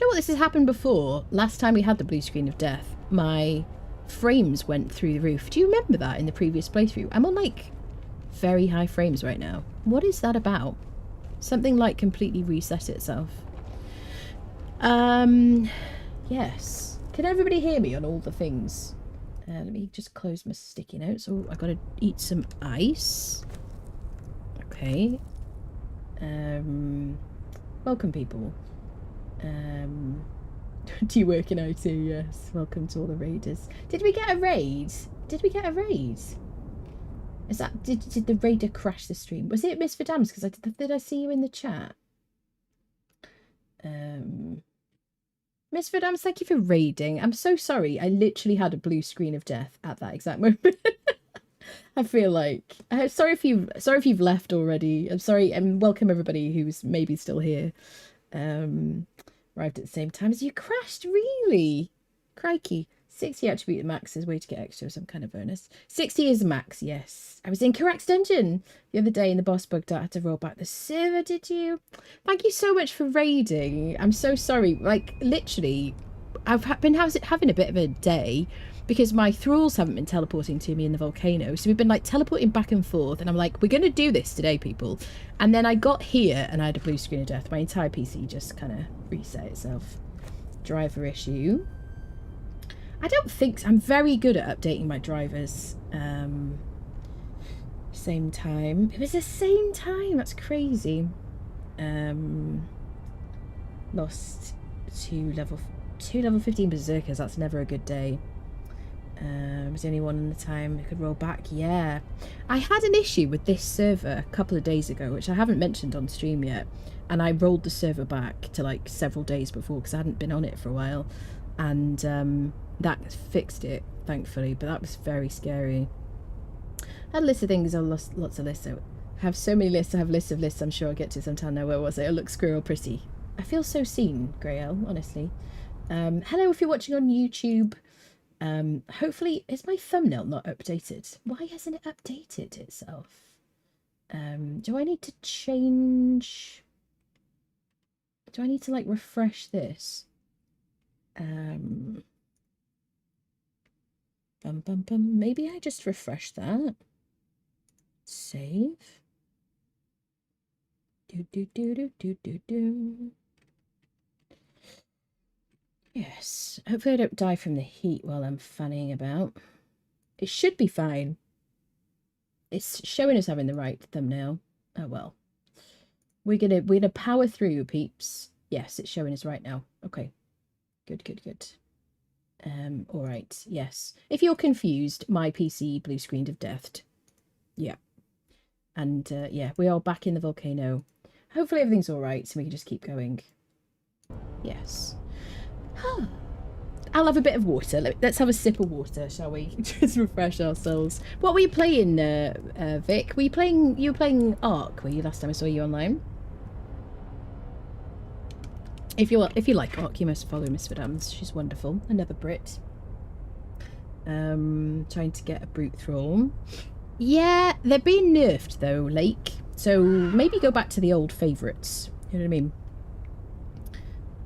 you know what? This has happened before. Last time we had the blue screen of death, my frames went through the roof. Do you remember that in the previous playthrough? I'm on like very high frames right now. What is that about? Something like completely reset itself. Yes. Can everybody hear me on all the things? Let me just close my sticky notes. Oh, I gotta eat some ice. Okay. Welcome, people. Do you work in IT? Yes. Welcome to all the raiders. Did we get a raid? Did we get a raid? Is that did the raider crash the stream? Was it Miss Verdams? Because did I see you in the chat? Miss Verdams, thank you for raiding. I'm so sorry. I literally had a blue screen of death at that exact moment. I feel like sorry if you've left already. I'm sorry, and welcome everybody who's maybe still here. Arrived at the same time as you crashed. Really? Crikey. 60 attribute max is way to get extra some kind of bonus. 60 is max, yes. I was in correct dungeon the other day and the boss bugged out. I had to roll back the server, did you? Thank you so much for raiding. I'm so sorry. Like, literally, I've been having a bit of a day because my thralls haven't been teleporting to me in the volcano. So we've been, like, teleporting back and forth. And I'm like, we're going to do this today, people. And then I got here and I had a blue screen of death. My entire PC just kind of reset itself. Driver issue. I don't think so. I'm very good at updating my drivers. Same time. It was the same time. That's crazy. Lost two level 15 berserkers. That's never a good day. Was the only one in the time who could roll back. Yeah. I had an issue with this server a couple of days ago, which I haven't mentioned on stream yet. And I rolled the server back to like several days before because I hadn't been on it for a while. And that fixed it, thankfully, but that was very scary. I had a list of things. I lost lots of lists. I have so many lists. I have lists of lists. I'm sure I'll get to sometime now. Where was it? It looks squirrel pretty. I feel so seen, Grayle, honestly. Hello if you're watching on YouTube. Hopefully, is my thumbnail not updated? Why hasn't it updated itself? Do I need to change? Do I need to like refresh this? Maybe I just refresh that. Save. Yes. Hopefully I don't die from the heat while I'm fanning about. It should be fine. It's showing us having the right thumbnail. Oh well. We're gonna power through, peeps. Yes, it's showing us right now. Okay. Good. All right, yes. If you're confused, my PC blue screened of deathed. Yeah. And yeah, we are back in the volcano. Hopefully everything's all right, so we can just keep going. Yes. I'll have a bit of water. Let's have a sip of water, shall we? Just refresh ourselves. What were you playing, Vic? You were playing Ark, were you, last time I saw you online? If you like Ark, you must follow Miss Verdams. She's wonderful. Another Brit. Trying to get a brute thrall. Yeah, they're being nerfed though, Lake. So maybe go back to the old favourites. You know what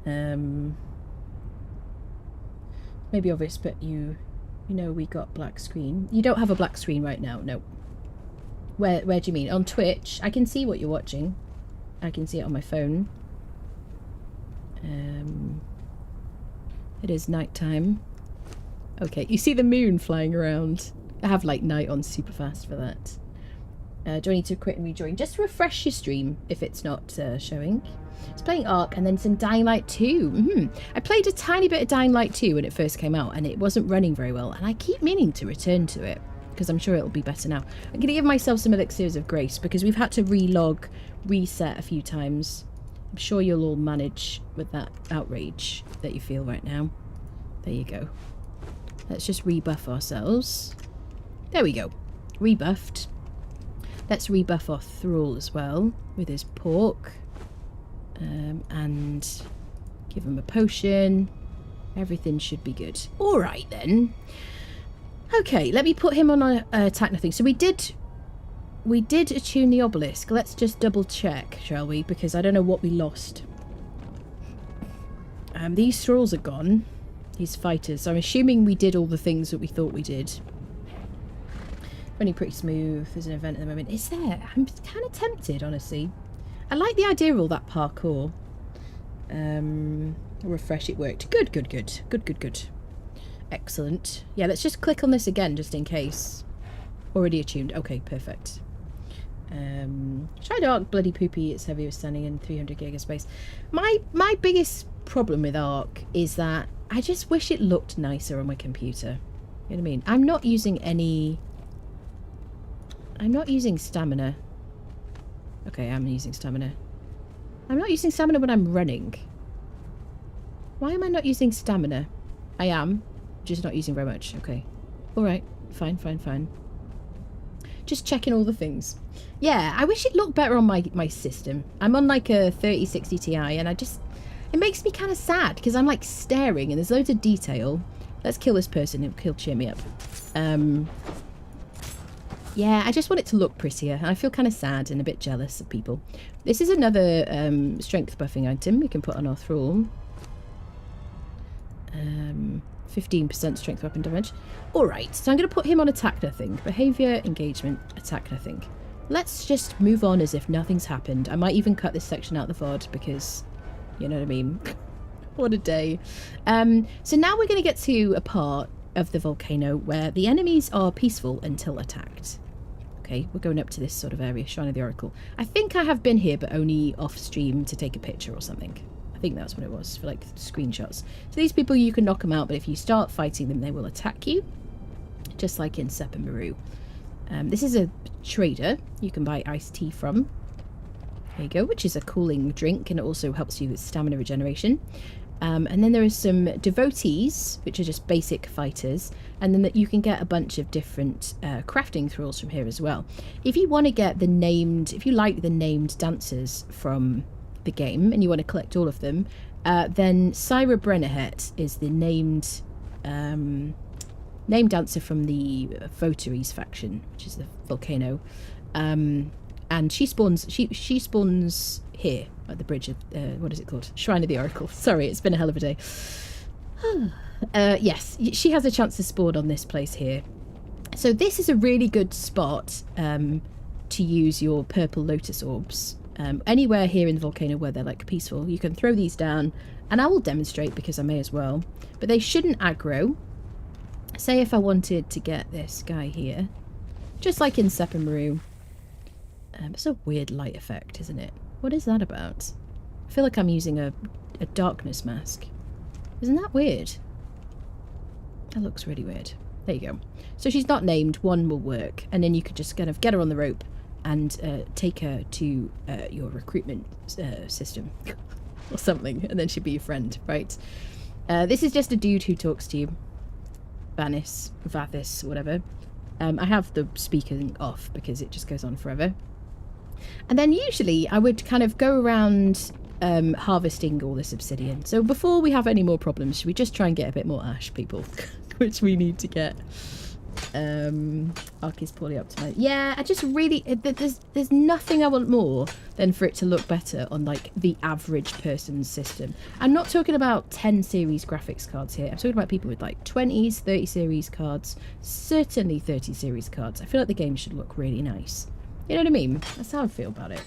I mean? Maybe obvious, but you know we got black screen. You don't have a black screen right now, no. Where do you mean? On Twitch? I can see what you're watching. I can see it on my phone. It is nighttime. Okay, you see the moon flying around. I have like night on super fast for that. Do I need to quit and rejoin? Just refresh your stream if it's not showing. It's playing Ark and then some Dying Light 2. I played a tiny bit of Dying Light 2 when it first came out and it wasn't running very well, and I keep meaning to return to it because I'm sure it'll be better now. I'm going to give myself some elixirs of grace because we've had to reset a few times. I'm sure you'll all manage with that outrage that you feel right now. There you go. Let's just rebuff ourselves. There we go. Rebuffed. Let's rebuff our thrall as well with his pork. And give him a potion. Everything should be good. All right then. Okay, let me put him on a attack nothing. So we did attune the obelisk. Let's just double check, shall we? Because I don't know what we lost. These thralls are gone. These fighters. So I'm assuming we did all the things that we thought we did. Running pretty smooth. There's an event at the moment. Is there? I'm kind of tempted, honestly. I like the idea of all that parkour. Refresh, it worked. Good, good, good. Good, good, good. Excellent. Yeah, let's just click on this again, just in case. Already attuned. Okay, perfect. Try Arc, bloody poopy. It's heavy with standing in 300 gig of space. My biggest problem with Arc is that I just wish it looked nicer on my computer. You know what I mean? I'm not using stamina. Okay, I'm using stamina. I'm not using stamina when I'm running. Why am I not using stamina? I am, just not using very much. Okay. Alright. Fine, fine, fine. Just checking all the things. Yeah, I wish it looked better on my system. I'm on like a 3060 Ti and it makes me kind of sad because I'm like staring and there's loads of detail. Let's kill this person. He'll cheer me up. Yeah, I just want it to look prettier. And I feel kind of sad and a bit jealous of people. This is another strength buffing item we can put on our thrall. 15% strength weapon damage. Alright, so I'm going to put him on attack nothing. Behaviour, engagement, attack nothing. Let's just move on as if nothing's happened. I might even cut this section out of the VOD because, you know what I mean? What a day. So now we're going to get to a part of the volcano where the enemies are peaceful until attacked. Okay, we're going up to this sort of area, Shrine of the Oracle. I think I have been here, but only off stream to take a picture or something. I think that's what it was, for like screenshots. So these people, you can knock them out, but if you start fighting them, they will attack you. Just like in Sepp and Maru. This is a trader you can buy iced tea from. There you go, which is a cooling drink, and it also helps you with stamina regeneration. And then there are some devotees, which are just basic fighters, and then that you can get a bunch of different crafting thralls from here as well. If you want to get the named, if you like the named dancers from the game and you want to collect all of them, then Syra Brennerhet is the named dancer from the Votaries faction, which is the Volcano, and she spawns here at the bridge of what is it called? Shrine of the Oracle. Sorry, it's been a hell of a day. Yes, she has a chance to spawn on this place here. So this is a really good spot to use your purple lotus orbs. Anywhere here in the volcano where they're like peaceful, you can throw these down, and I will demonstrate because I may as well. But they shouldn't aggro. Say if I wanted to get this guy here, just like in Sepp and Maru. It's a weird light effect, isn't it? What is that about? I feel like I'm using a darkness mask. Isn't that weird? That looks really weird. There you go. So she's not named. One will work, and then you could just kind of get her on the rope and take her to your recruitment system or something, and then she'll be your friend, right? This is just a dude who talks to you. Vathis, whatever. I have the speaking off because it just goes on forever. And then usually I would kind of go around harvesting all this obsidian. So before we have any more problems, should we just try and get a bit more ash, people? Which we need to get. Arc is poorly optimized. Yeah, I just really... There's nothing I want more than for it to look better on, like, the average person's system. I'm not talking about 10 series graphics cards here. I'm talking about people with, like, 20s, 30 series cards. Certainly 30 series cards. I feel like the game should look really nice. You know what I mean? That's how I feel about it.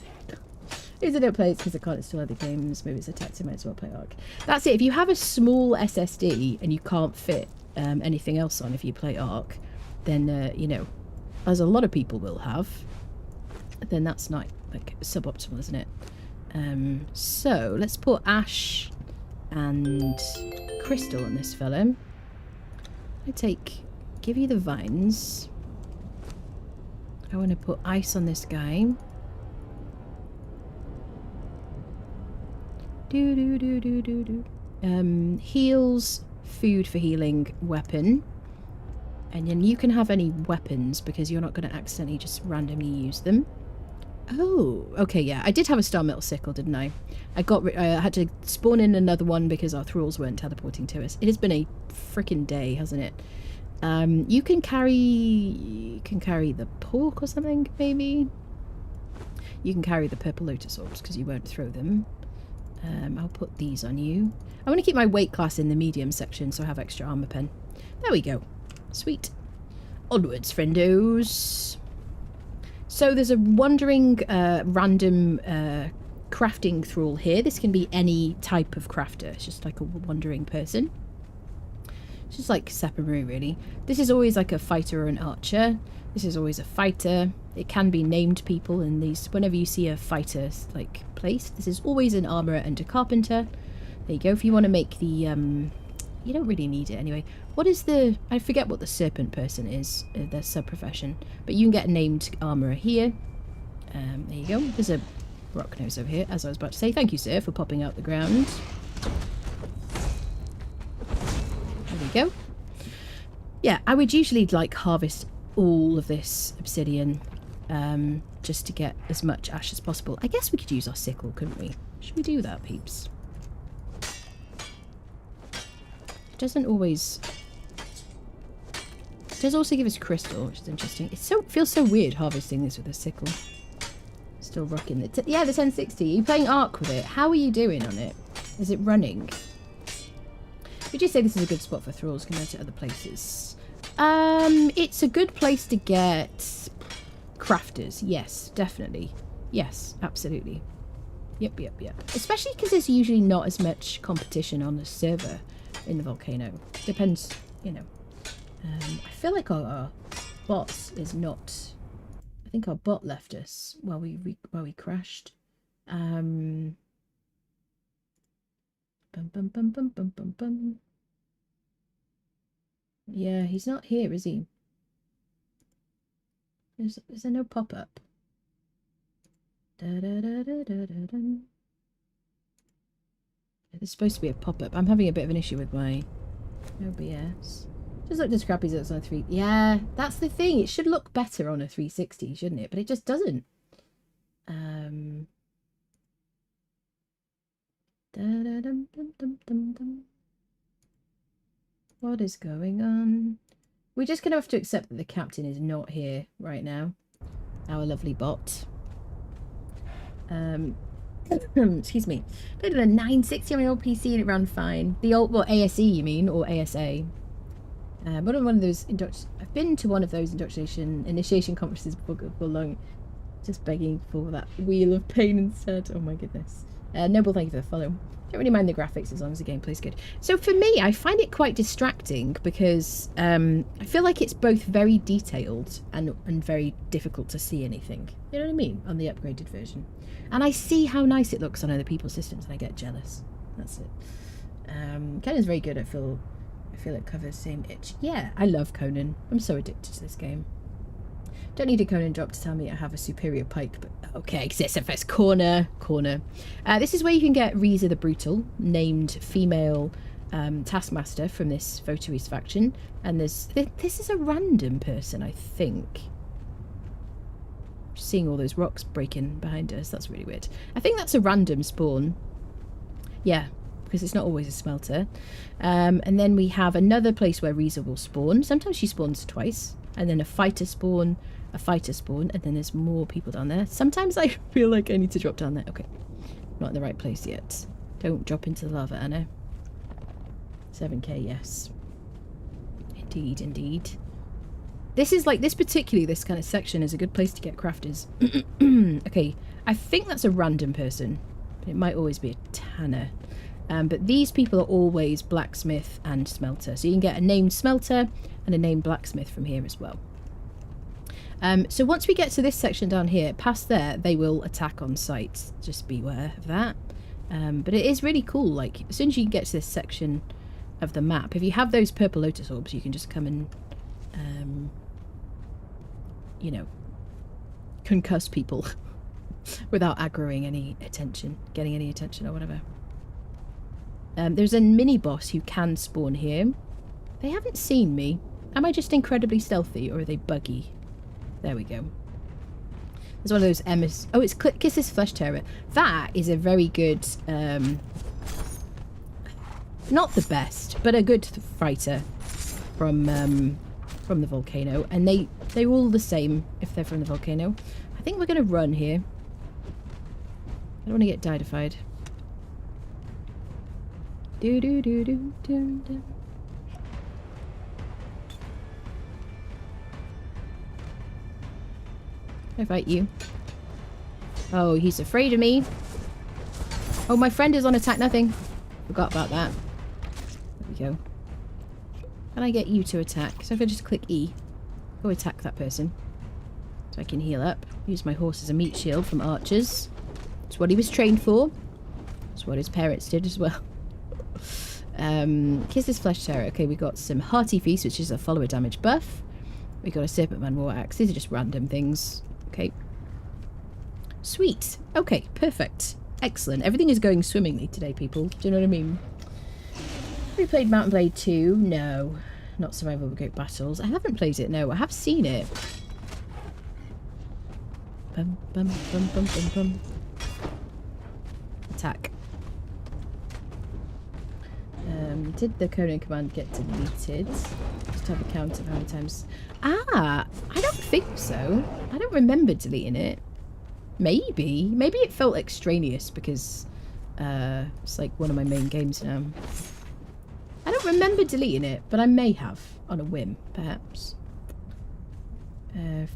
If I don't play, it's because I can't install other games. Maybe it's a tactic, might as well play Arc. That's it. If you have a small SSD and you can't fit anything else on if you play Arc, then, you know, as a lot of people will have, then that's not, like, suboptimal, isn't it? So, let's put ash and crystal on this fella. Give you the vines. I want to put ice on this guy. Heals, food for healing, weapon. And then you can have any weapons because you're not going to accidentally just randomly use them. Oh, okay, yeah. I did have a star metal sickle, didn't I? I had to spawn in another one because our thralls weren't teleporting to us. It has been a freaking day, hasn't it? You can carry the pork or something, maybe. You can carry the purple lotus orbs because you won't throw them. I'll put these on you. I want to keep my weight class in the medium section so I have extra armor pen. There we go. Sweet. Onwards, friendos. So there's a wandering random crafting thrall here. This can be any type of crafter. It's just like a wandering person. It's just like Sephiroth, really. This is always like a fighter or an archer. This is always a fighter. It can be named people in these. Whenever you see a fighter like placed, this is always an armourer and a carpenter. There you go. If you want to make the you don't really need it anyway. What is the... I forget what the serpent person is, their sub-profession. But you can get a named armourer here. There you go. There's a rock nose over here, as I was about to say. Thank you, sir, for popping out the ground. There we go. Yeah, I would usually, like, harvest all of this obsidian just to get as much ash as possible. I guess we could use our sickle, couldn't we? Should we do that, peeps? It doesn't always... It does also give us crystal, which is interesting. It feels so weird harvesting this with a sickle. Still rocking it. Yeah, the 1060. Are you playing Ark with it? How are you doing on it? Is it running? Would you say this is a good spot for thralls compared to other places? It's a good place to get crafters. Yes, definitely. Yes, absolutely. Yep. Especially because there's usually not as much competition on the server in the volcano. Depends, you know. I feel like our boss is not... I think our bot left us while we crashed. Bum bum bum bum bum bum bum. Yeah, he's not here, is he? Is there no pop-up? There's supposed to be a pop-up. I'm having a bit of an issue with my OBS. Just looked as crappy as it's on a 3... Yeah, that's the thing. It should look better on a 360, shouldn't it? But it just doesn't. What is going on? We're just going to have to accept that the captain is not here right now. Our lovely bot. Excuse me. Played on a 960 on my old PC and it ran fine. The old... Well, ASE you mean? Or ASA? One of those I've been to one of those initiation conferences before long, just begging for that wheel of pain instead. Oh my goodness. Noble, thank you for the follow. Don't really mind the graphics as long as the gameplay's good. So for me, I find it quite distracting because I feel like it's both very detailed and very difficult to see anything. You know what I mean? On the upgraded version. And I see how nice it looks on other people's systems and I get jealous. That's it. Conan's very good. I feel it covers the same itch. Yeah, I love Conan. I'm so addicted to this game. Don't need a Conan drop to tell me I have a superior pike, but okay, XSFS corner. This is where you can get Reza the Brutal, named female taskmaster from this Votaries faction. And this is a random person, I think. Just seeing all those rocks breaking behind us, that's really weird. I think that's a random spawn. Yeah. Because it's not always a smelter. And then we have another place where Reza will spawn. Sometimes she spawns twice. And then a fighter spawn, and then there's more people down there. Sometimes I feel like I need to drop down there. Okay, not in the right place yet. Don't drop into the lava, Anna. 7k, yes. Indeed. This is like, this kind of section is a good place to get crafters. Okay, I think that's a random person. But it might always be a tanner. But these people are always blacksmith and smelter. So you can get a named smelter and a named blacksmith from here as well. So once we get to this section down here, past there, they will attack on sight. Just beware of that. But it is really cool. Like, as soon as you get to this section of the map, if you have those purple lotus orbs, you can just come and, you know, concuss people without aggroing any attention, getting any attention or whatever. There's a mini-boss who can spawn here. They haven't seen me. Am I just incredibly stealthy, or are they buggy? There we go. There's one of those MS... Oh, it's Kisses Flesh Terror. That is a very good... not the best, but a good fighter from the volcano. And they're all the same if they're from the volcano. I think we're going to run here. I don't want to get diedified. Do do do do do do. I fight you. Oh, he's afraid of me. Oh, my friend is on attack nothing. Forgot about that. There we go. Can I get you to attack? So if I just click E, go attack that person. So I can heal up. Use my horse as a meat shield from archers. It's what he was trained for. It's what his parents did as well. Kisses Flesh Terror. Okay, we got some Hearty Feast, which is a follower damage buff. We got a Serpent Man War Axe. These are just random things. Okay. Sweet. Okay, perfect. Excellent. Everything is going swimmingly today, people. Do you know what I mean? We played Mount and Blade 2. No. Not Survival of Great Battles. I haven't played it, no. I have seen it. Bum, bum, bum, bum, bum, bum. Attack. Did the Conan command get deleted? Just have a count of how many times. Ah! I don't think so. I don't remember deleting it. Maybe. Maybe it felt extraneous because it's like one of my main games now. I don't remember deleting it, but I may have on a whim, perhaps.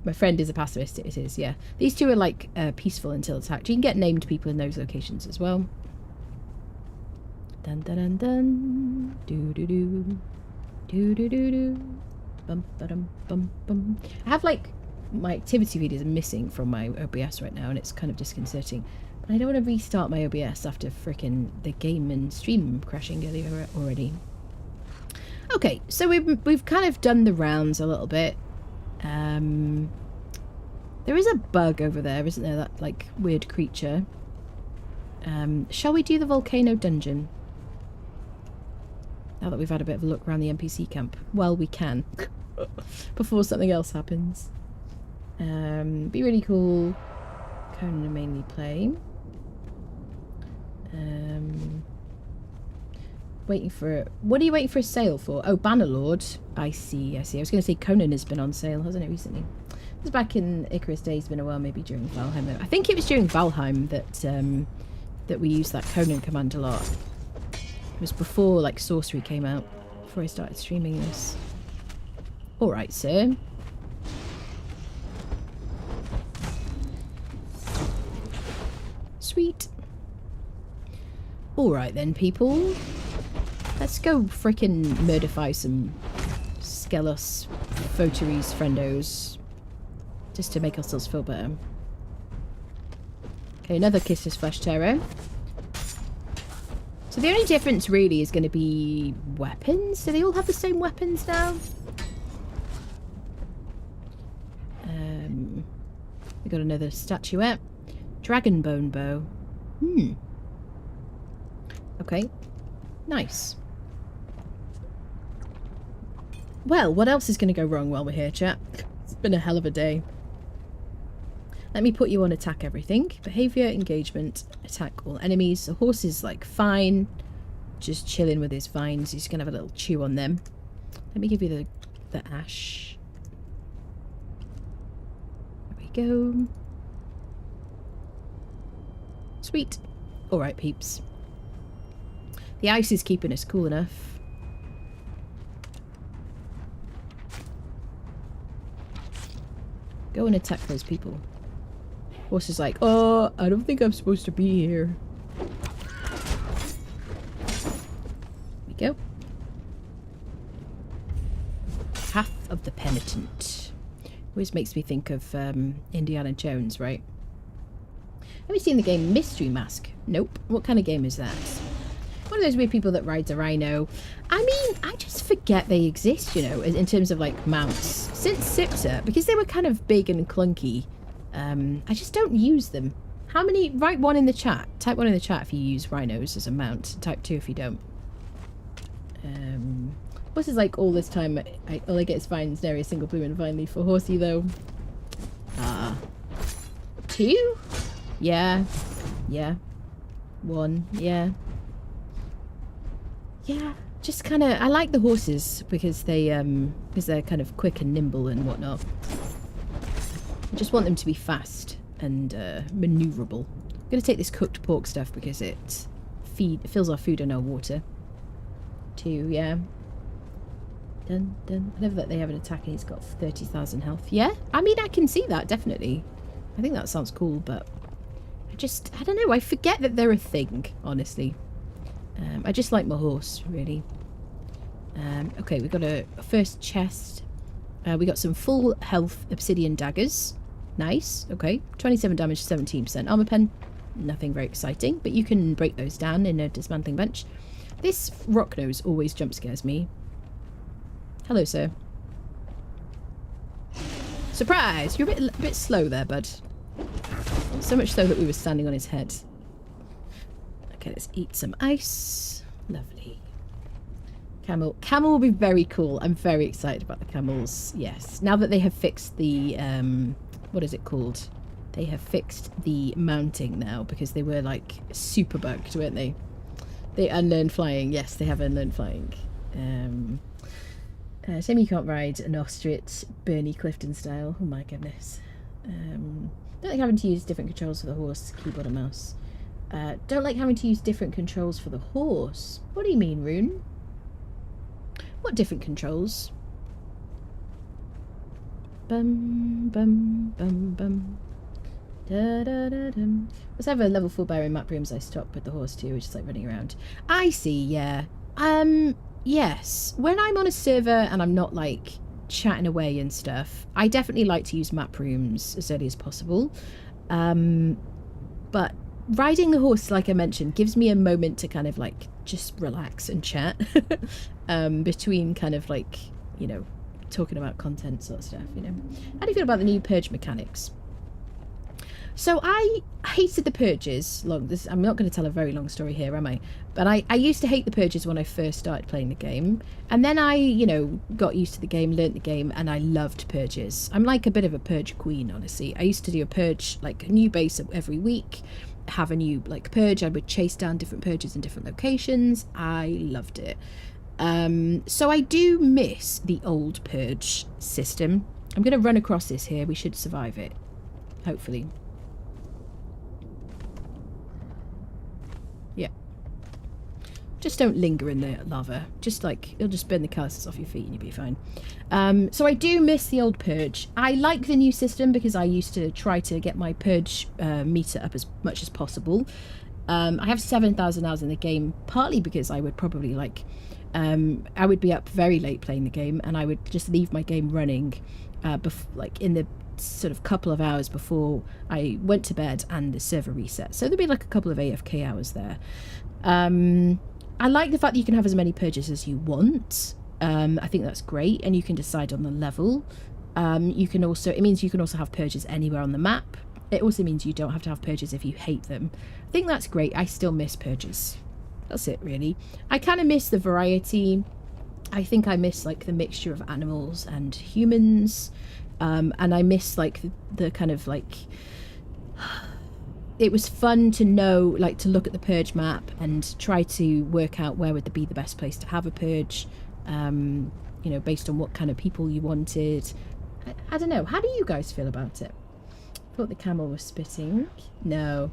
My friend is a pacifist, it is, yeah. These two are like peaceful until attacked. You can get named people in those locations as well. Dun dun dun dun. Do do do. Do do do do. Bum ba dum bum bum. I have like my activity videos are missing from my OBS right now, and it's kind of disconcerting. But I don't want to restart my OBS after frickin' the game and stream crashing earlier already. Okay, so we've kind of done the rounds a little bit. There is a bug over there, isn't there? That like weird creature. Shall we do the Volcano dungeon? Now that we've had a bit of a look around the NPC camp. Well, we can. Before something else happens. Be really cool. Conan mainly play. Waiting for... What are you waiting for a sale for? Oh, Bannerlord. I see, I see. I was going to say Conan has been on sale, hasn't it, recently? It was back in Icarus days, been a while, maybe during Valheim, though. I think it was during Valheim that we used that Conan command a lot. It was before, like, Sorcery came out. Before I started streaming this. Alright, sir. Sweet. Alright then, people. Let's go frickin' murderfy some Skelos votaries friendos. Just to make ourselves feel better. Okay, another Kisses Flesh Terror. So the only difference really is going to be weapons. Do they all have the same weapons now? We got another statuette. Dragonbone bow. Okay. Nice. Well, what else is going to go wrong while we're here, chat? It's been a hell of a day. Let me put you on attack everything. Behavior, engagement, attack all enemies. The horse is like fine. Just chilling with his vines. He's going to have a little chew on them. Let me give you the ash. There we go. Sweet. Alright, peeps. The ice is keeping us cool enough. Go and attack those people. Horse is like, oh, I don't think I'm supposed to be here. There we go. Path of the Penitent. Always makes me think of Indiana Jones, right? Have you seen the game Mystery Mask? Nope. What kind of game is that? One of those weird people that rides a rhino. I mean, I just forget they exist, you know, in terms of like mounts. Since Sipta, because they were kind of big and clunky, I just don't use them. How many? Write one in the chat. Type one in the chat if you use rhinos as a mount. Type 2 if you don't. What's is like all this time? All I get is vines, nary a single bloom and vine leaf for horsey though. 2? Yeah. Yeah. 1. Yeah. Yeah. Just kind of, I like the horses because they're kind of quick and nimble and whatnot. I just want them to be fast and maneuverable. I'm going to take this cooked pork stuff because it fills our food and our water. too, yeah. Dun, dun. I love that they have an attack and he's got 30,000 health. Yeah, I mean, I can see that, definitely. I think that sounds cool, but I don't know, I forget that they're a thing, honestly. I just like my horse, really. Okay, we got a first chest. We got some full health obsidian daggers. Nice, okay. 27 damage, 17% armor pen. Nothing very exciting, but you can break those down in a dismantling bench. This rock nose always jump scares me. Hello, sir. Surprise! You're a bit slow there, bud. So much so that we were standing on his head. Okay, let's eat some ice. Lovely. Camel. Camel will be very cool. I'm very excited about the camels. Yes. Now that they have fixed the... what is it called? They have fixed the mounting now because they were, like, super bugged, weren't they? They unlearned flying. Yes, they have unlearned flying. Shame you can't ride an ostrich, Bernie Clifton style. Oh my goodness. Don't like having to use different controls for the horse, keyboard and mouse. Don't like having to use different controls for the horse. What do you mean, Rune? What different controls? Bum, bum, bum, bum. Da, da, da, dum. Let's have a level 4 bear in map rooms I stop with the horse too, which is like running around. I see, yeah. Yes. When I'm on a server and I'm not like chatting away and stuff, I definitely like to use map rooms as early as possible. But riding the horse, like I mentioned, gives me a moment to kind of like just relax and chat between kind of like, you know, talking about content sort of stuff, you know. How do you feel about the new purge mechanics? So I hated the purges. I'm not going to tell a very long story here, am I? But I used to hate the purges when I first started playing the game. And then I, you know, got used to the game, learnt the game, and I loved purges. I'm like a bit of a purge queen, honestly. I used to do a purge, like a new base every week, have a new, like, purge. I would chase down different purges in different locations. I loved it. So I do miss the old purge system. I'm going to run across this here. We should survive it. Hopefully. Yeah. Just don't linger in the lava. Just like, it'll just burn the calluses off your feet and you'll be fine. So I do miss the old purge. I like the new system because I used to try to get my purge meter up as much as possible. I have 7,000 hours in the game, partly because I would probably like... I would be up very late playing the game and I would just leave my game running like in the sort of couple of hours before I went to bed and the server reset. So there'd be like a couple of AFK hours there. I like the fact that you can have as many purges as you want. I think that's great, and you can decide on the level. You can also, it means you can also have purges anywhere on the map. It also means you don't have to have purges if you hate them. I think that's great. I still miss purges. That's it, really. I kind of miss the variety. I think I miss like the mixture of animals and humans. And I miss like the kind of like... It was fun to know, like, to look at the purge map and try to work out where would be the best place to have a purge, you know, based on what kind of people you wanted. I don't know. How do you guys feel about it? I thought the camel was spitting. No.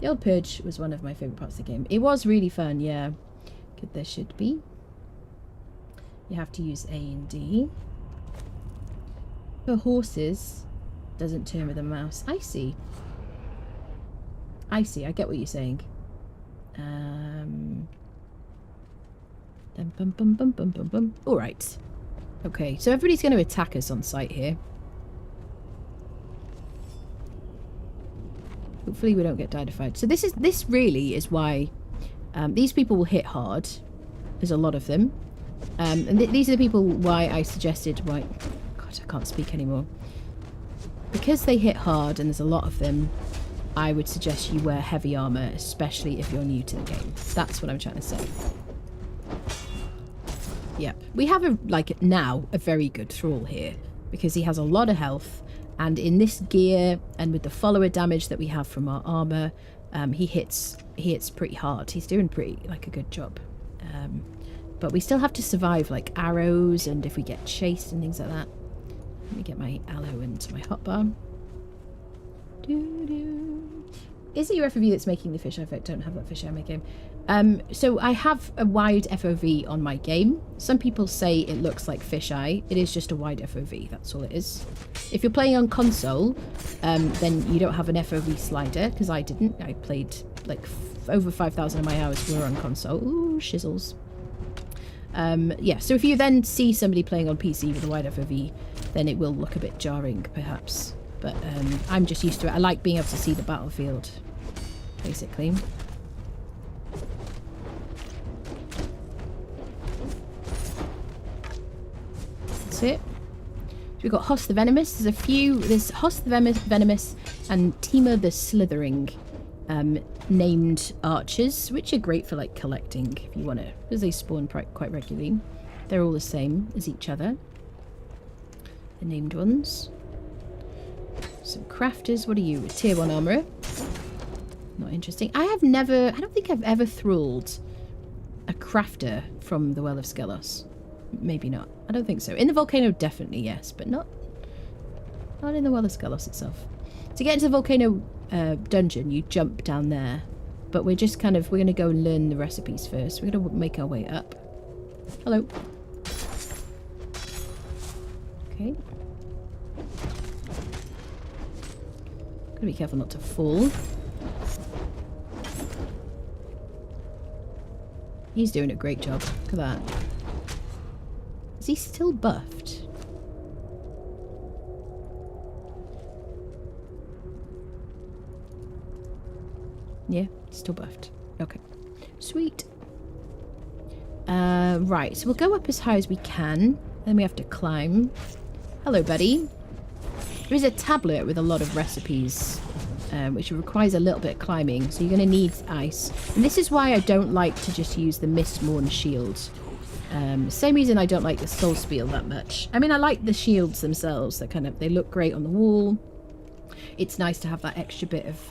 The old purge was one of my favourite parts of the game. It was really fun, yeah. Good, there should be. You have to use A and D. For horses, doesn't turn with a mouse. I see. I see. I get what you're saying. All right. Okay, so everybody's going to attack us on sight here. Hopefully we don't get diedified. So this really is why these people will hit hard. There's a lot of them. And these are the people why I suggested why... God, I can't speak anymore. Because they hit hard and there's a lot of them, I would suggest you wear heavy armor, especially if you're new to the game. That's what I'm trying to say. Yep. We have now a very good thrall here because he has a lot of health, and in this gear and with the follower damage that we have from our armor, he hits pretty hard. He's doing pretty like a good job. But we still have to survive like arrows and if we get chased and things like that. Let me get my aloe into my hotbar. Is it your FOV that's making the fish eye effect? Don't have that fish eye in my game. So I have a wide FOV on my game. Some people say it looks like fisheye. It is just a wide FOV, that's all it is. If you're playing on console, then you don't have an FOV slider, because I didn't. I played like over 5,000 of my hours were on console. Ooh, shizzles. Yeah, so if you then see somebody playing on PC with a wide FOV, then it will look a bit jarring, perhaps. But I'm just used to it. I like being able to see the battlefield, basically. That's it. So we've got Hoss the Venomous. There's a few. There's Hoss the Venomous and Tima the Slithering named archers, which are great for like collecting if you want to, because they spawn quite regularly. They're all the same as each other. The named ones. Some crafters. What are you? A tier 1 armourer. Not interesting. I don't think I've ever thralled a crafter from the Well of Skelos. Maybe not. I don't think so. In the Volcano, definitely yes, but not in the Well of Skelos itself. To get into the Volcano dungeon, you jump down there, but we're going to go and learn the recipes first. We're going to make our way up. Hello. Okay. Gotta be careful not to fall. He's doing a great job. Look at that. Is he still buffed? Yeah, still buffed. Okay. Sweet. Right, so we'll go up as high as we can. Then we have to climb. Hello, buddy. There is a tablet with a lot of recipes, which requires a little bit of climbing, so you're going to need ice. And this is why I don't like to just use the Mistborn shield. Same reason I don't like the Soul Spiel that much. I mean, I like the shields themselves. They look great on the wall. It's nice to have that extra bit of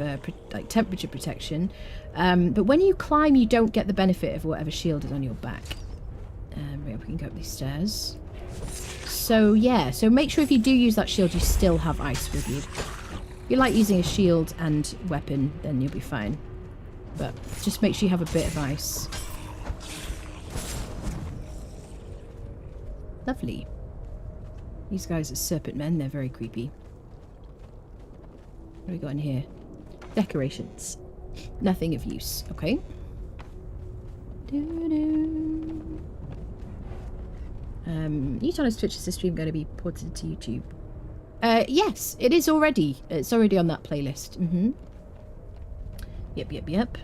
like temperature protection. But when you climb, you don't get the benefit of whatever shield is on your back. We can go up these stairs. So yeah, so make sure if you do use that shield, you still have ice with you. If you like using a shield and weapon, then you'll be fine. But just make sure you have a bit of ice. Lovely. These guys are serpent men. They're very creepy. What have we got in here? Decorations. Nothing of use. Okay. You told us Twitch is the stream going to be ported to YouTube. Yes, it is already. It's already on that playlist. Yep.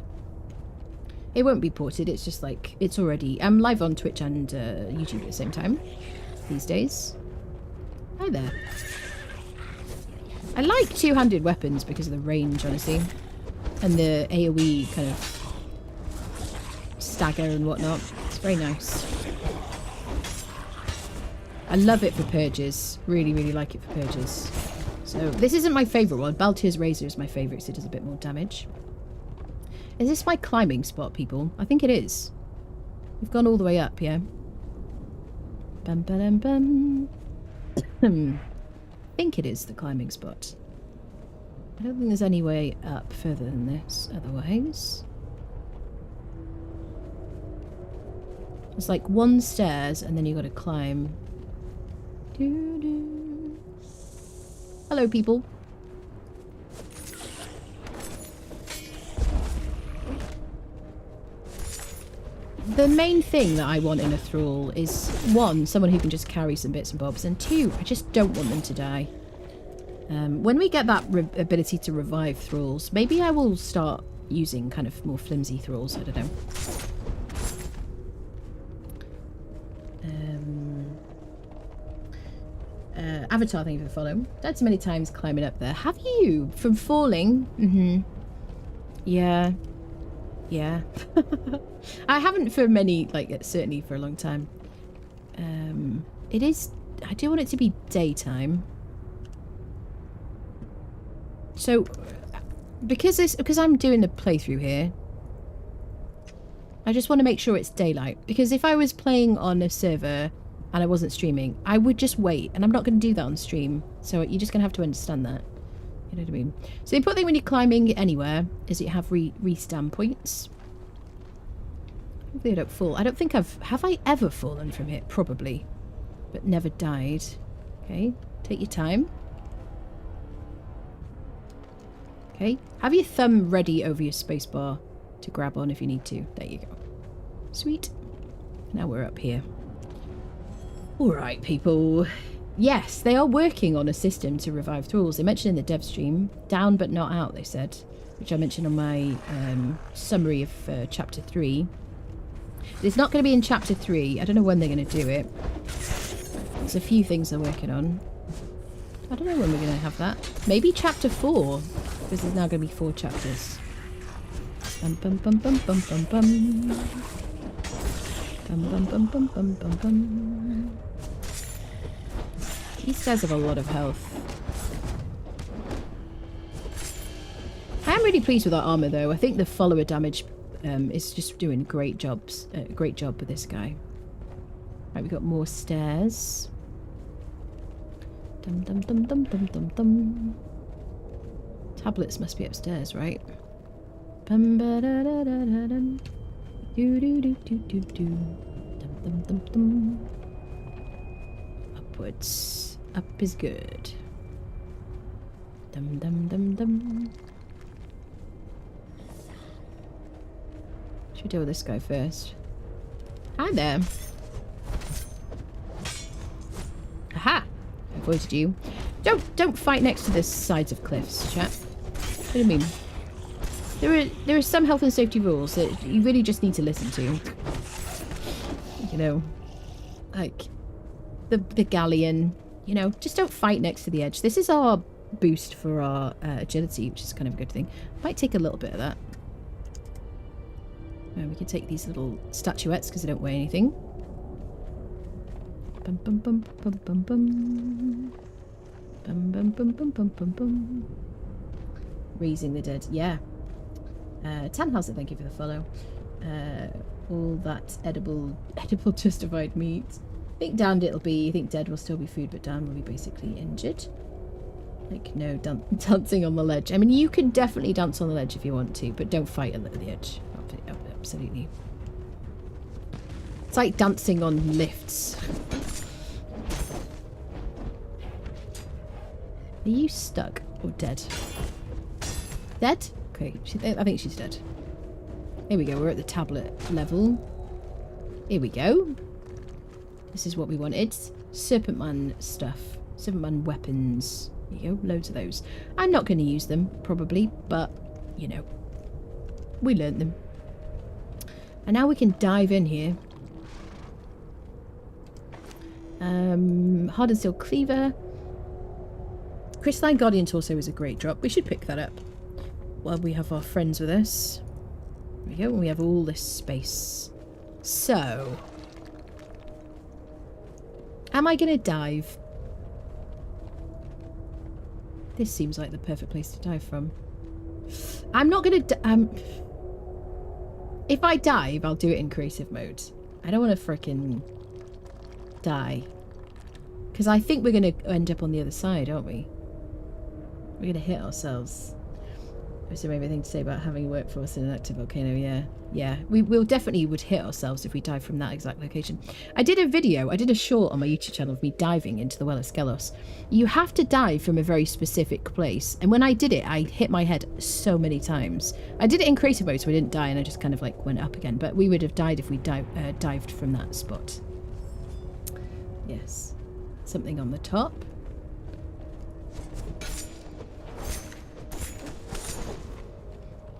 It won't be ported. It's just like, it's already... I'm live on Twitch and YouTube at the same time these days. Hi there. I like two-handed weapons because of the range, honestly. And the AoE kind of stagger and whatnot. It's very nice. I love it for purges. Really, really like it for purges. So, this isn't my favourite one. Baltier's Razor is my favourite because it does a bit more damage. Is this my climbing spot, people? I think it is. We've gone all the way up, yeah? Bum ba dum bum. I think it is the climbing spot. I don't think there's any way up further than this, otherwise. It's like one stairs and then you've got to climb. Hello, people. The main thing that I want in a thrall is, one, someone who can just carry some bits and bobs, and two, I just don't want them to die. When we get that ability to revive thralls, maybe I will start using kind of more flimsy thralls, I don't know. Avatar, thank you for the follow. Died so many times climbing up there. Have you? From falling? Yeah. Yeah. I haven't for many, like, certainly for a long time. It is... I do want it to be daytime. So, because I'm doing a playthrough here, I just want to make sure it's daylight. Because if I was playing on a server and I wasn't streaming, I would just wait. And I'm not going to do that on stream. So you're just going to have to understand that. You know what I mean? So the important thing when you're climbing anywhere is you have respawn points. Hopefully I don't fall. I don't think have I ever fallen from it? Probably. But never died. Okay, take your time. Okay, have your thumb ready over your spacebar to grab on if you need to. There you go. Sweet. Now we're up here. Alright, people. Yes, they are working on a system to revive thralls. They mentioned in the dev stream. Down but not out, they said. Which I mentioned on my summary of Chapter 3. It's not going to be in Chapter 3. I don't know when they're going to do it. There's a few things they're working on. I don't know when we're going to have that. Maybe Chapter 4. Because there's now going to be 4 chapters. Bum bum bum bum bum bum bum. Bum bum bum bum bum bum bum. These guys have a lot of health. I am really pleased with our armor though. I think the follower damage is just doing great jobs. Great job with this guy. Right, we got more stairs. Dum dum dum dum dum dum dum. Tablets must be upstairs, right? Bum ba da da da da dum. Do do do do do do. Dum dum dum dum. Upwards. Up is good. Dum dum dum dum. Should we deal with this guy first? Hi there. Aha! I avoided you. Don't fight next to the sides of cliffs, chat. What do you mean? There are some health and safety rules that you really just need to listen to. You know, like the galleon. You know, just don't fight next to the edge. This is our boost for our agility, which is kind of a good thing. Might take a little bit of that. We can take these little statuettes because they don't weigh anything. Bum bum bum bum bum bum. Bum bum bum bum bum bum bum. Raising the dead, yeah. Tannhauser, thank you for the follow. All that edible justified meat. I think downed it'll be. I think dead will still be food, but down will be basically injured. Like no dancing on the ledge. I mean, you can definitely dance on the ledge if you want to, but don't fight at the edge. Absolutely. It's like dancing on lifts. Are you stuck or dead? Dead? Okay, I think she's dead. Here we go, we're at the tablet level. Here we go. This is what we wanted. Serpentman stuff. Serpentman weapons. There you go, loads of those. I'm not going to use them, probably, but, you know, we learnt them. And now we can dive in here. Hardened Steel Cleaver. Crystalline Guardian Torso is a great drop. We should pick that up while we have our friends with us. There we go. We have all this space. So, am I going to dive? This seems like the perfect place to dive from. I'm not going to... if I dive, I'll do it in creative mode. I don't want to frickin' die. Because I think we're going to end up on the other side, aren't we? We're going to hit ourselves. Is there anything to say about having a workforce in an active volcano? Yeah. Yeah. We'll definitely would hit ourselves if we dive from that exact location. I did a short on my YouTube channel of me diving into the Well of Skelos. You have to dive from a very specific place. And when I did it, I hit my head so many times. I did it in creative mode, so I didn't die, and I just kind of like went up again. But we would have died if we dived from that spot. Yes. Something on the top.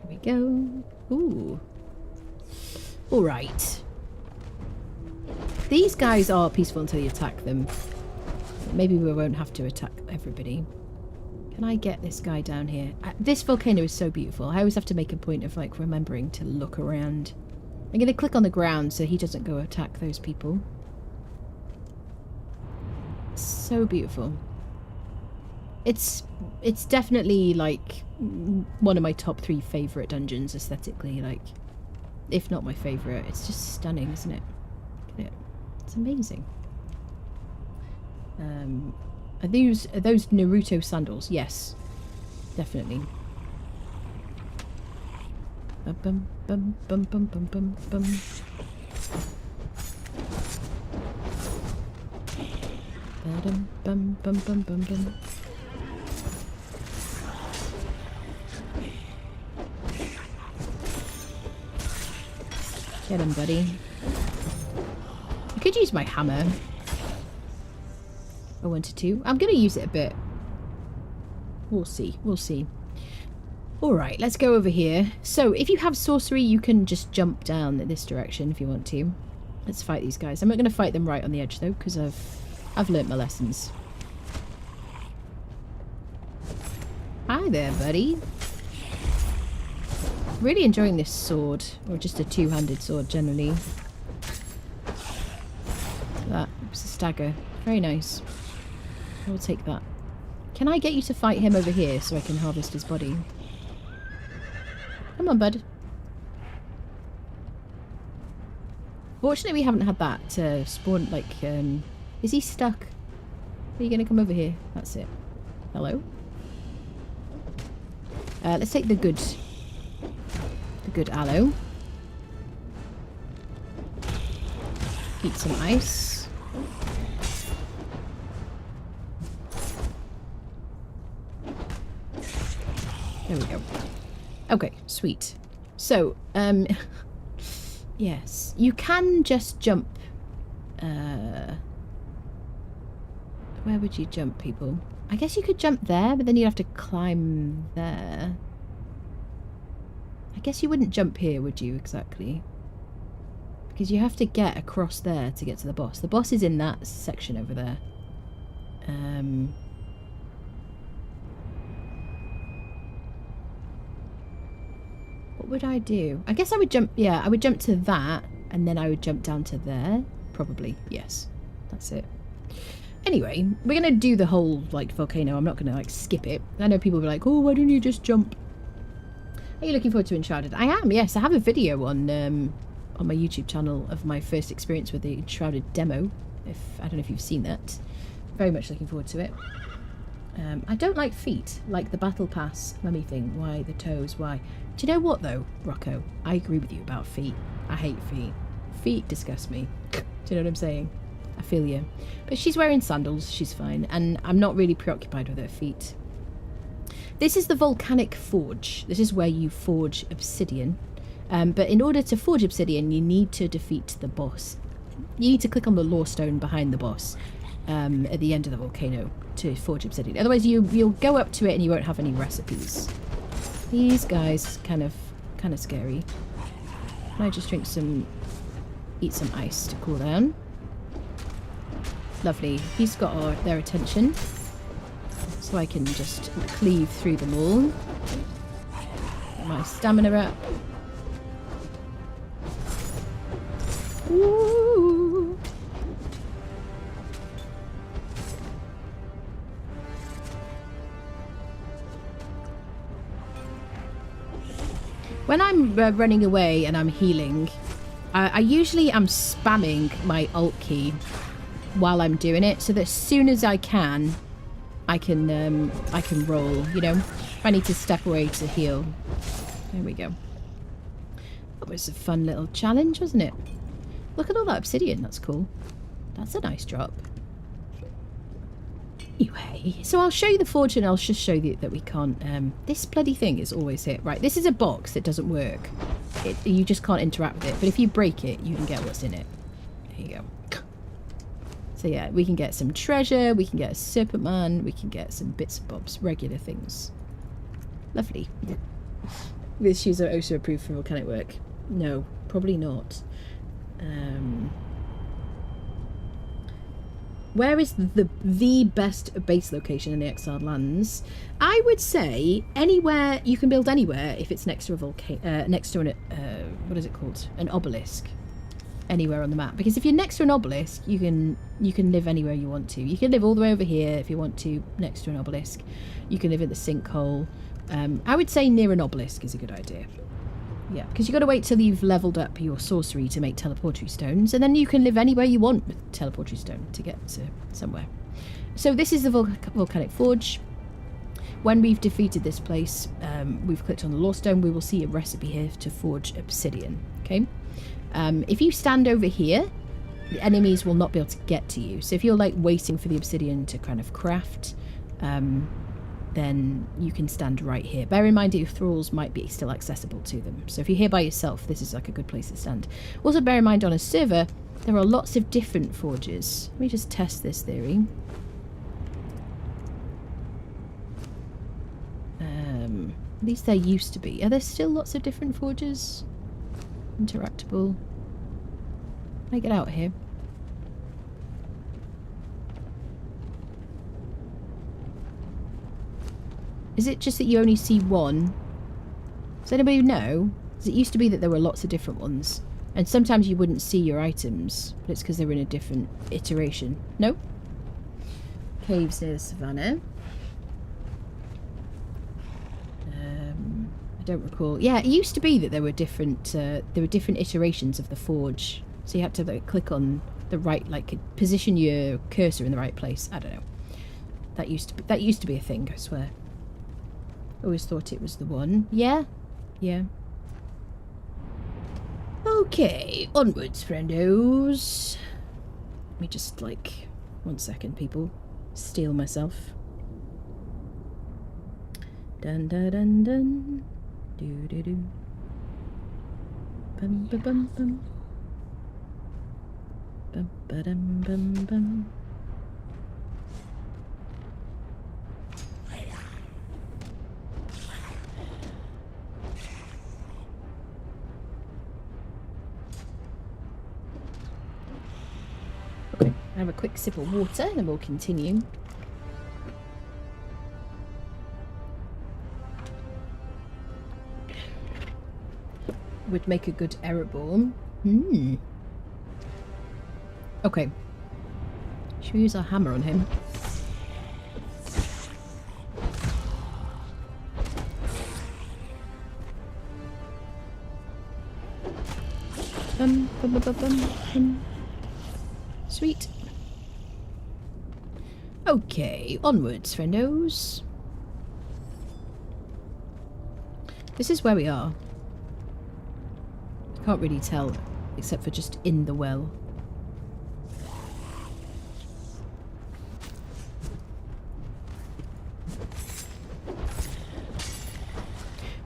Here we go. Ooh. Alright. These guys are peaceful until you attack them. Maybe we won't have to attack everybody. Can I get this guy down here? This volcano is so beautiful. I always have to make a point of like remembering to look around. I'm going to click on the ground so he doesn't go attack those people. So beautiful. It's definitely like one of my top 3 favourite dungeons aesthetically, like if not my favourite. It's just stunning, isn't it? Look at it. It's amazing. Are those Naruto sandals? Yes, definitely. Bum bum bum bum bum bum bum bum. Ba-dum, bum, bum, bum, bum, bum. Get him, buddy. I could use my hammer. I wanted to. I'm going to use it a bit. We'll see. We'll see. Alright, let's go over here. So, if you have sorcery, you can just jump down in this direction if you want to. Let's fight these guys. I'm not going to fight them right on the edge, though, because I've learnt my lessons. Hi there, buddy. Really enjoying this sword, or just a two-handed sword generally. That was a stagger. Very nice. I will take that. Can I get you to fight him over here so I can harvest his body? Come on, bud. Fortunately, we haven't had that spawn, like, is he stuck? Are you going to come over here? That's it. Hello? Let's take the good aloe. Eat some ice. There we go. Okay, sweet. So, yes, you can just jump. Where would you jump, people? I guess you could jump there, but then you'd have to climb there. I guess you wouldn't jump here, would you, exactly? Because you have to get across there to get to the boss. The boss is in that section over there. What would I do? I guess I would jump, yeah, I would jump to that, and then I would jump down to there. Probably, yes. That's it. Anyway, we're going to do the whole, like, volcano. I'm not going to, like, skip it. I know people will be like, oh, why don't you just jump? Are you looking forward to Enshrouded? I am, yes. I have a video on my YouTube channel of my first experience with the Enshrouded demo. I don't know if you've seen that. Very much looking forward to it. I don't like feet, like the battle pass mummy thing. Why the toes? Why? Do you know what though, Rocco? I agree with you about feet. I hate feet. Feet disgust me. Do you know what I'm saying? I feel you. But she's wearing sandals. She's fine, and I'm not really preoccupied with her feet. This is the volcanic forge. This is where you forge obsidian. But in order to forge obsidian, you need to defeat the boss. You need to click on the lore stone behind the boss at the end of the volcano to forge obsidian. Otherwise, you'll go up to it and you won't have any recipes. These guys kind of scary. Can I just eat some ice to cool down? Lovely. He's got their attention, so I can just cleave through them all. Get my stamina up. Ooh. When I'm running away and I'm healing, I usually am spamming my alt key while I'm doing it, so that as soon as I can roll, you know, if I need to step away to heal. There we go. That was a fun little challenge, wasn't it? Look at all that obsidian, that's cool. That's a nice drop. Anyway, so I'll show you the forge and I'll just show you that we can't, this bloody thing is always hit. Right, this is a box that doesn't work. You just can't interact with it, but if you break it, you can get what's in it. There you go. So yeah, we can get some treasure, we can get a serpent man, we can get some bits and bobs, regular things. Lovely. These shoes are also approved for volcanic work. No, probably not. Where is the best base location in the Exiled Lands? I would say anywhere. You can build anywhere if it's next to a volcano, next to an what is it called? An obelisk. Anywhere on the map, because if you're next to an obelisk, you can live anywhere you want to. You can live all the way over here if you want to, next to an obelisk. You can live in the sinkhole. I would say near an obelisk is a good idea. Yeah, because you've got to wait till you've leveled up your sorcery to make teleportatory stones, and then you can live anywhere you want with teleportatory stone to get to somewhere. So this is the volcanic forge. When we've defeated this place, we've clicked on the lore stone, we will see a recipe here to forge obsidian. Okay. If you stand over here, the enemies will not be able to get to you. So if you're like waiting for the obsidian to kind of craft, then you can stand right here. Bear in mind that your thralls might be still accessible to them. So if you're here by yourself, this is like a good place to stand. Also bear in mind on a server, there are lots of different forges. Let me just test this theory. At least there used to be. Are there still lots of different forges? Interactable. Can I get out here? Is it just that you only see one? Does anybody know? Because it used to be that there were lots of different ones. And sometimes you wouldn't see your items, but it's because they were in a different iteration. No? Caves near the savannah. I don't recall. Yeah, it used to be that there were different iterations of the forge. So you had to like, click on the right, like position your cursor in the right place. I don't know. That used to be a thing, I swear. Always thought it was the one. Yeah? Yeah. Okay, onwards, friendos. Let me just, like, 1 second, people. Steal myself. Dun dun dun dun. Do do do. Bum bum bum bum. Bum ba dum bum bum. Okay, I have a quick sip of water and then we'll continue. Would make a good Erebor. Okay. Should we use our hammer on him? Sweet. Okay, onwards, friendos. This is where we are. Can't really tell, except for just in the well.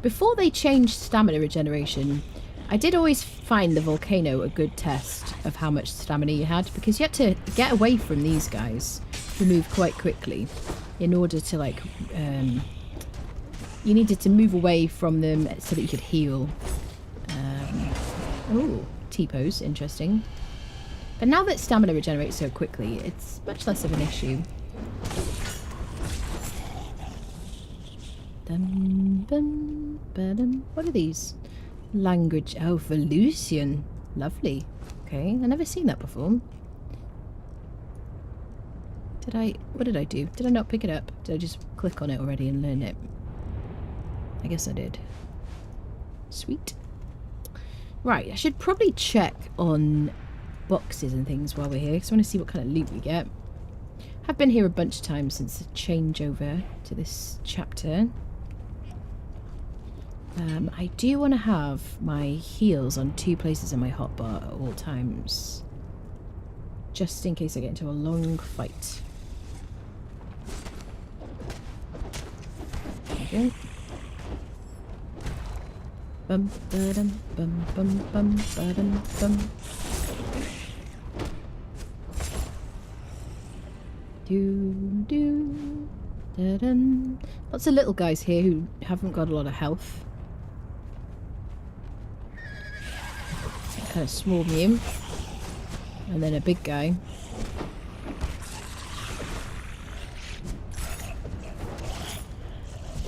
Before they changed stamina regeneration, I did always find the Volcano a good test of how much stamina you had, because you had to get away from these guys who move quite quickly in order to like you needed to move away from them so that you could heal. Oh, T-pose, interesting. But now that stamina regenerates so quickly, it's much less of an issue. Dum, dum, ba-dum. What are these? Language. Oh, Volusian. Lovely. Okay, I've never seen that before. What did I do? Did I not pick it up? Did I just click on it already and learn it? I guess I did. Sweet. Right, I should probably check on boxes and things while we're here, because I want to see what kind of loot we get. I've been here a bunch of times since the changeover to this chapter. I do want to have my heals on 2 places in my hotbar at all times, just in case I get into a long fight. There we go. Bum ba-dum bum bum bum ba-dum bum. Do do da-dum. Lots of little guys here who haven't got a lot of health. Kind of small me, and then a big guy.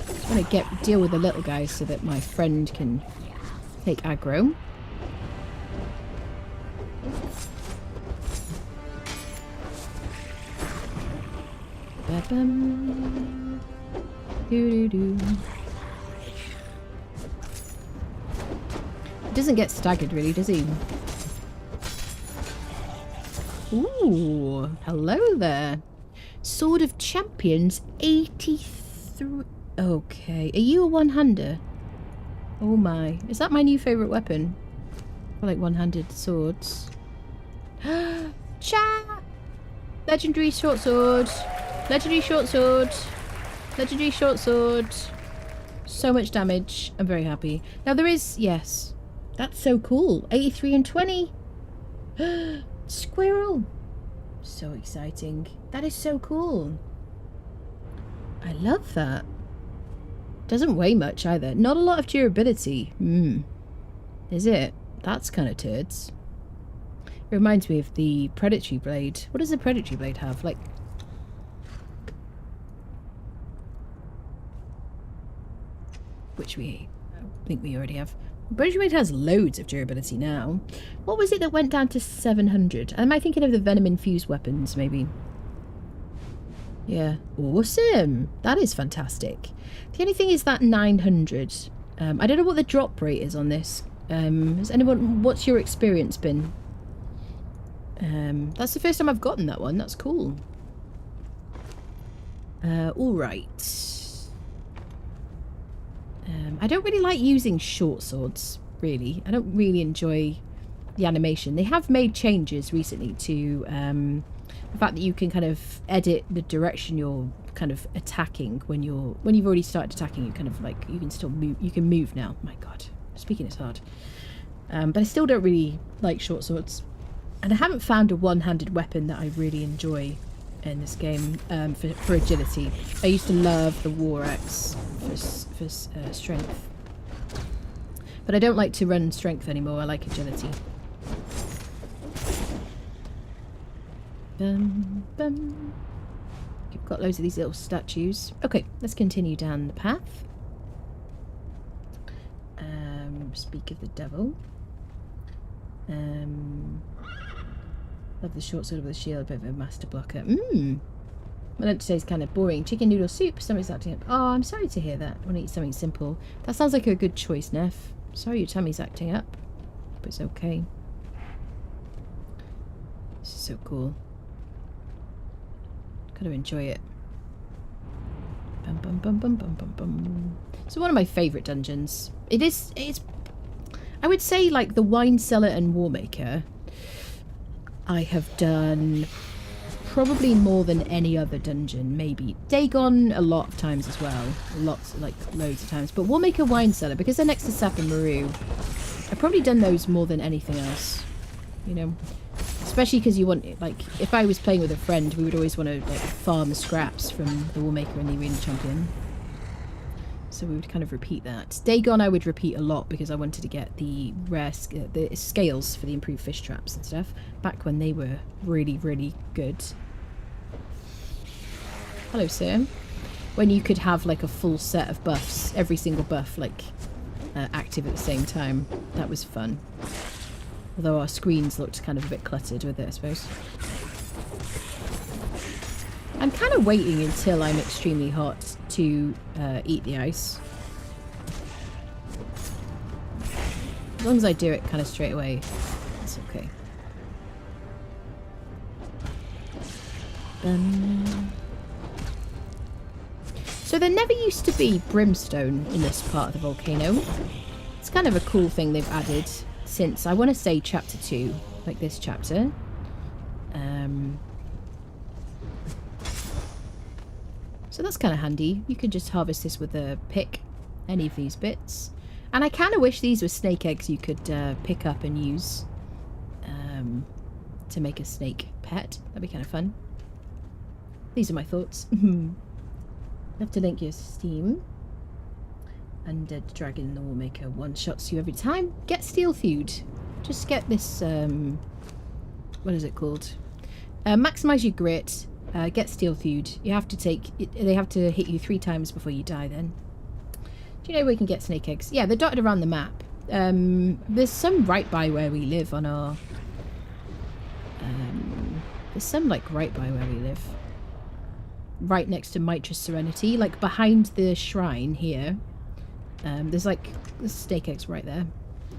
Just want to deal with the little guys so that my friend can take aggro. Ba-bum. Do-do-do. He doesn't get staggered really, does he? Ooh, hello there. Sword of Champions 83. Okay, are you a one-hander? Oh my, is that my new favourite weapon? I like one-handed swords. Chat! Legendary short sword. Legendary short sword. Legendary short sword. So much damage. I'm very happy. Now there is... Yes. That's so cool. 83 and 20. Squirrel. So exciting. That is so cool. I love that. Doesn't weigh much either. Not a lot of durability. Is it? That's kind of turds. It reminds me of the Predatory Blade. What does the Predatory Blade have? Like... Which I think we already have. Predatory Blade has loads of durability now. What was it that went down to 700? Am I thinking of the venom-infused weapons, maybe? Yeah. Awesome! That is fantastic. The only thing is that 900. I don't know what the drop rate is on this. Has anyone... What's your experience been? That's the first time I've gotten that one. That's cool. Alright. I don't really like using short swords, really. I don't really enjoy the animation. They have made changes recently to the fact that you can kind of edit the direction you're kind of attacking when you've already started attacking. You kind of like, you can still move. You can move now. My God, speaking is hard. But I still don't really like short swords. And I haven't found a one-handed weapon that I really enjoy in this game for agility. I used to love the war axe for strength. But I don't like to run strength anymore. I like agility. Bum. You've got loads of these little statues. Okay, let's continue down the path. Speak of the devil. Love the short sword with the shield, a bit of a master blocker. My lunch today is kind of boring. Chicken noodle soup, something's acting up. Oh, I'm sorry to hear that. I want to eat something simple. That sounds like a good choice, Neff. Sorry your tummy's acting up. But it's okay. This is so cool. Gotta enjoy it. Bum bum bum bum bum bum bum. So one of my favourite dungeons. It's I would say like the Wine Cellar and Warmaker. I have done probably more than any other dungeon, maybe. Dagon a lot of times as well. Lots, like loads of times. But Warmaker, Wine Cellar, because they're next to Sap and Maru, I've probably done those more than anything else. You know? Especially because you want, like, if I was playing with a friend, we would always want to like farm scraps from the Warmaker and the Arena Champion. So we would kind of repeat that. Dagon I would repeat a lot because I wanted to get the rare the scales for the improved fish traps and stuff back when they were really, really good. Hello, sir. When you could have like a full set of buffs, every single buff like active at the same time. That was fun. Although our screens looked kind of a bit cluttered with it, I suppose. I'm kind of waiting until I'm extremely hot to eat the ice. As long as I do it kind of straight away, it's okay. So there never used to be brimstone in this part of the volcano. It's kind of a cool thing they've added since, I want to say, chapter 2, like this chapter. So that's kind of handy. You can just harvest this with a pick, any of these bits. And I kind of wish these were snake eggs you could pick up and use to make a snake pet. That'd be kind of fun. These are my thoughts. Have to link your Steam. Undead Dragon Warmaker one-shots you every time. Get Steel Feud. Just get this, what is it called? Maximize your grit. Get Steel Feud. You have to take... They have to hit you 3 times before you die then. Do you know where we can get snake eggs? Yeah, they're dotted around the map. There's some right by where we live on our... there's some, like, right by where we live. Right next to Mitra's Serenity. Like, behind the shrine here. There's, like, snake eggs right there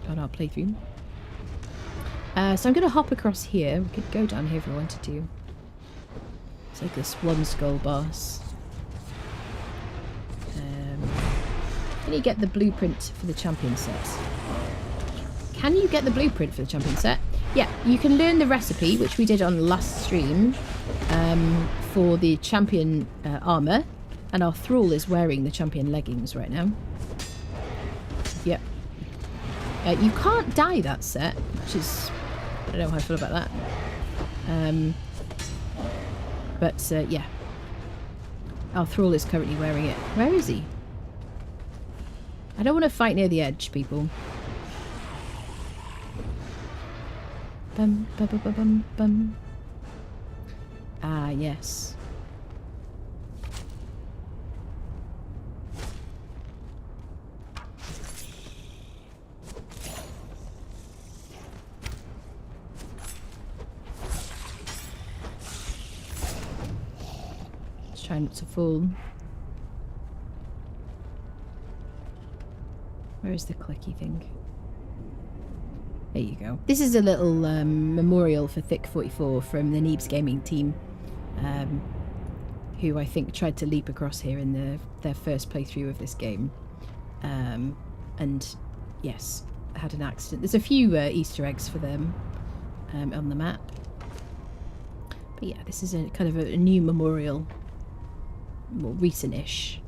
on our playthrough. So I'm going to hop across here. We could go down here if we wanted to. It's like this one skull boss. Can you get the blueprint for the champion set? Can you get the blueprint for the champion set? yeah, you can learn the recipe, which we did on last stream, for the champion armor, and our thrall is wearing the champion leggings right now. Yep. You can't dye that set, which is, I don't know how I feel about that. But yeah, our thrall is currently wearing it. Where is he? I don't want to fight near the edge, people. Bum, bum, bum, bum, bum. Ah, yes. Let's try not to fall. Where is the clicky thing? There you go. This is a little memorial for Thick44 from the Neebs Gaming team, who I think tried to leap across here in their first playthrough of this game. And yes, had an accident. There's a few Easter eggs for them on the map. But yeah, this is a kind of a new memorial, more recent-ish.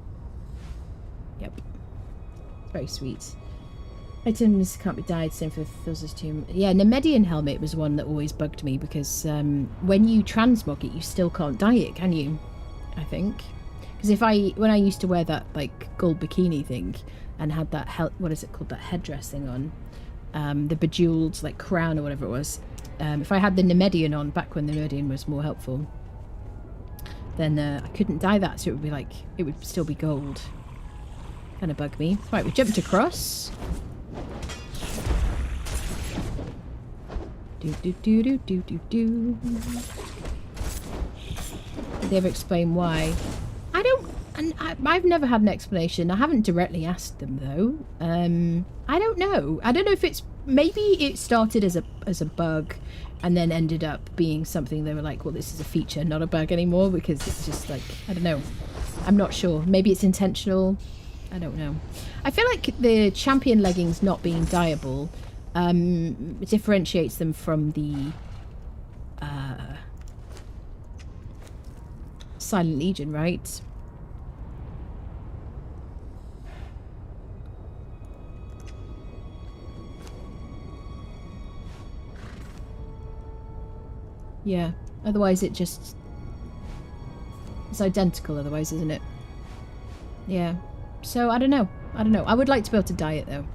Yep. Very sweet. Items can't be dyed, same for Thuz's tomb. Yeah, Nemedian helmet was one that always bugged me because when you transmog it, you still can't dye it, can you? I think. Because when I used to wear that like gold bikini thing and had that what is it called, that headdress thing on, the bejeweled like crown or whatever it was. If I had the Nemedian on back when the Nemedian was more helpful, then I couldn't dye that, so it would be like it would still be gold. Kind of bug me. Right, we jumped across. Do. Did they ever explain why? I don't. And I've never had an explanation. I haven't directly asked them though. I don't know. I don't know if it's maybe it started as a bug, and then ended up being something they were like, well, this is a feature, not a bug anymore, because it's just like, I don't know. I'm not sure. Maybe it's intentional. I don't know. I feel like the champion leggings not being dyeable differentiates them from the Silent Legion, right? Yeah. Otherwise it's identical otherwise, isn't it? Yeah. So, I don't know. I would like to be able to dye it, though.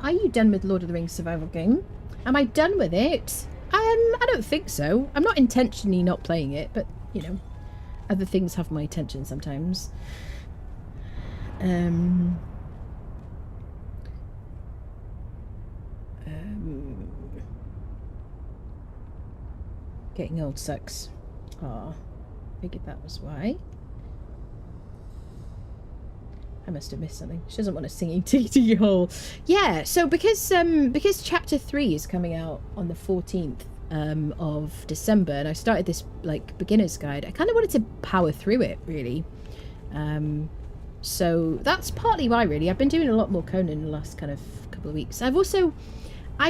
Are you done with Lord of the Rings survival game? Am I done with it? I don't think so. I'm not intentionally not playing it, but, you know, other things have my attention sometimes. Getting old sucks. Aw, figured that was why. I must have missed something. She doesn't want a singing TD hole. Yeah, so because chapter 3 is coming out on the 14th of December, and I started this like beginner's guide, I kind of wanted to power through it, really. So that's partly why, really. I've been doing a lot more Conan in the last kind of couple of weeks. I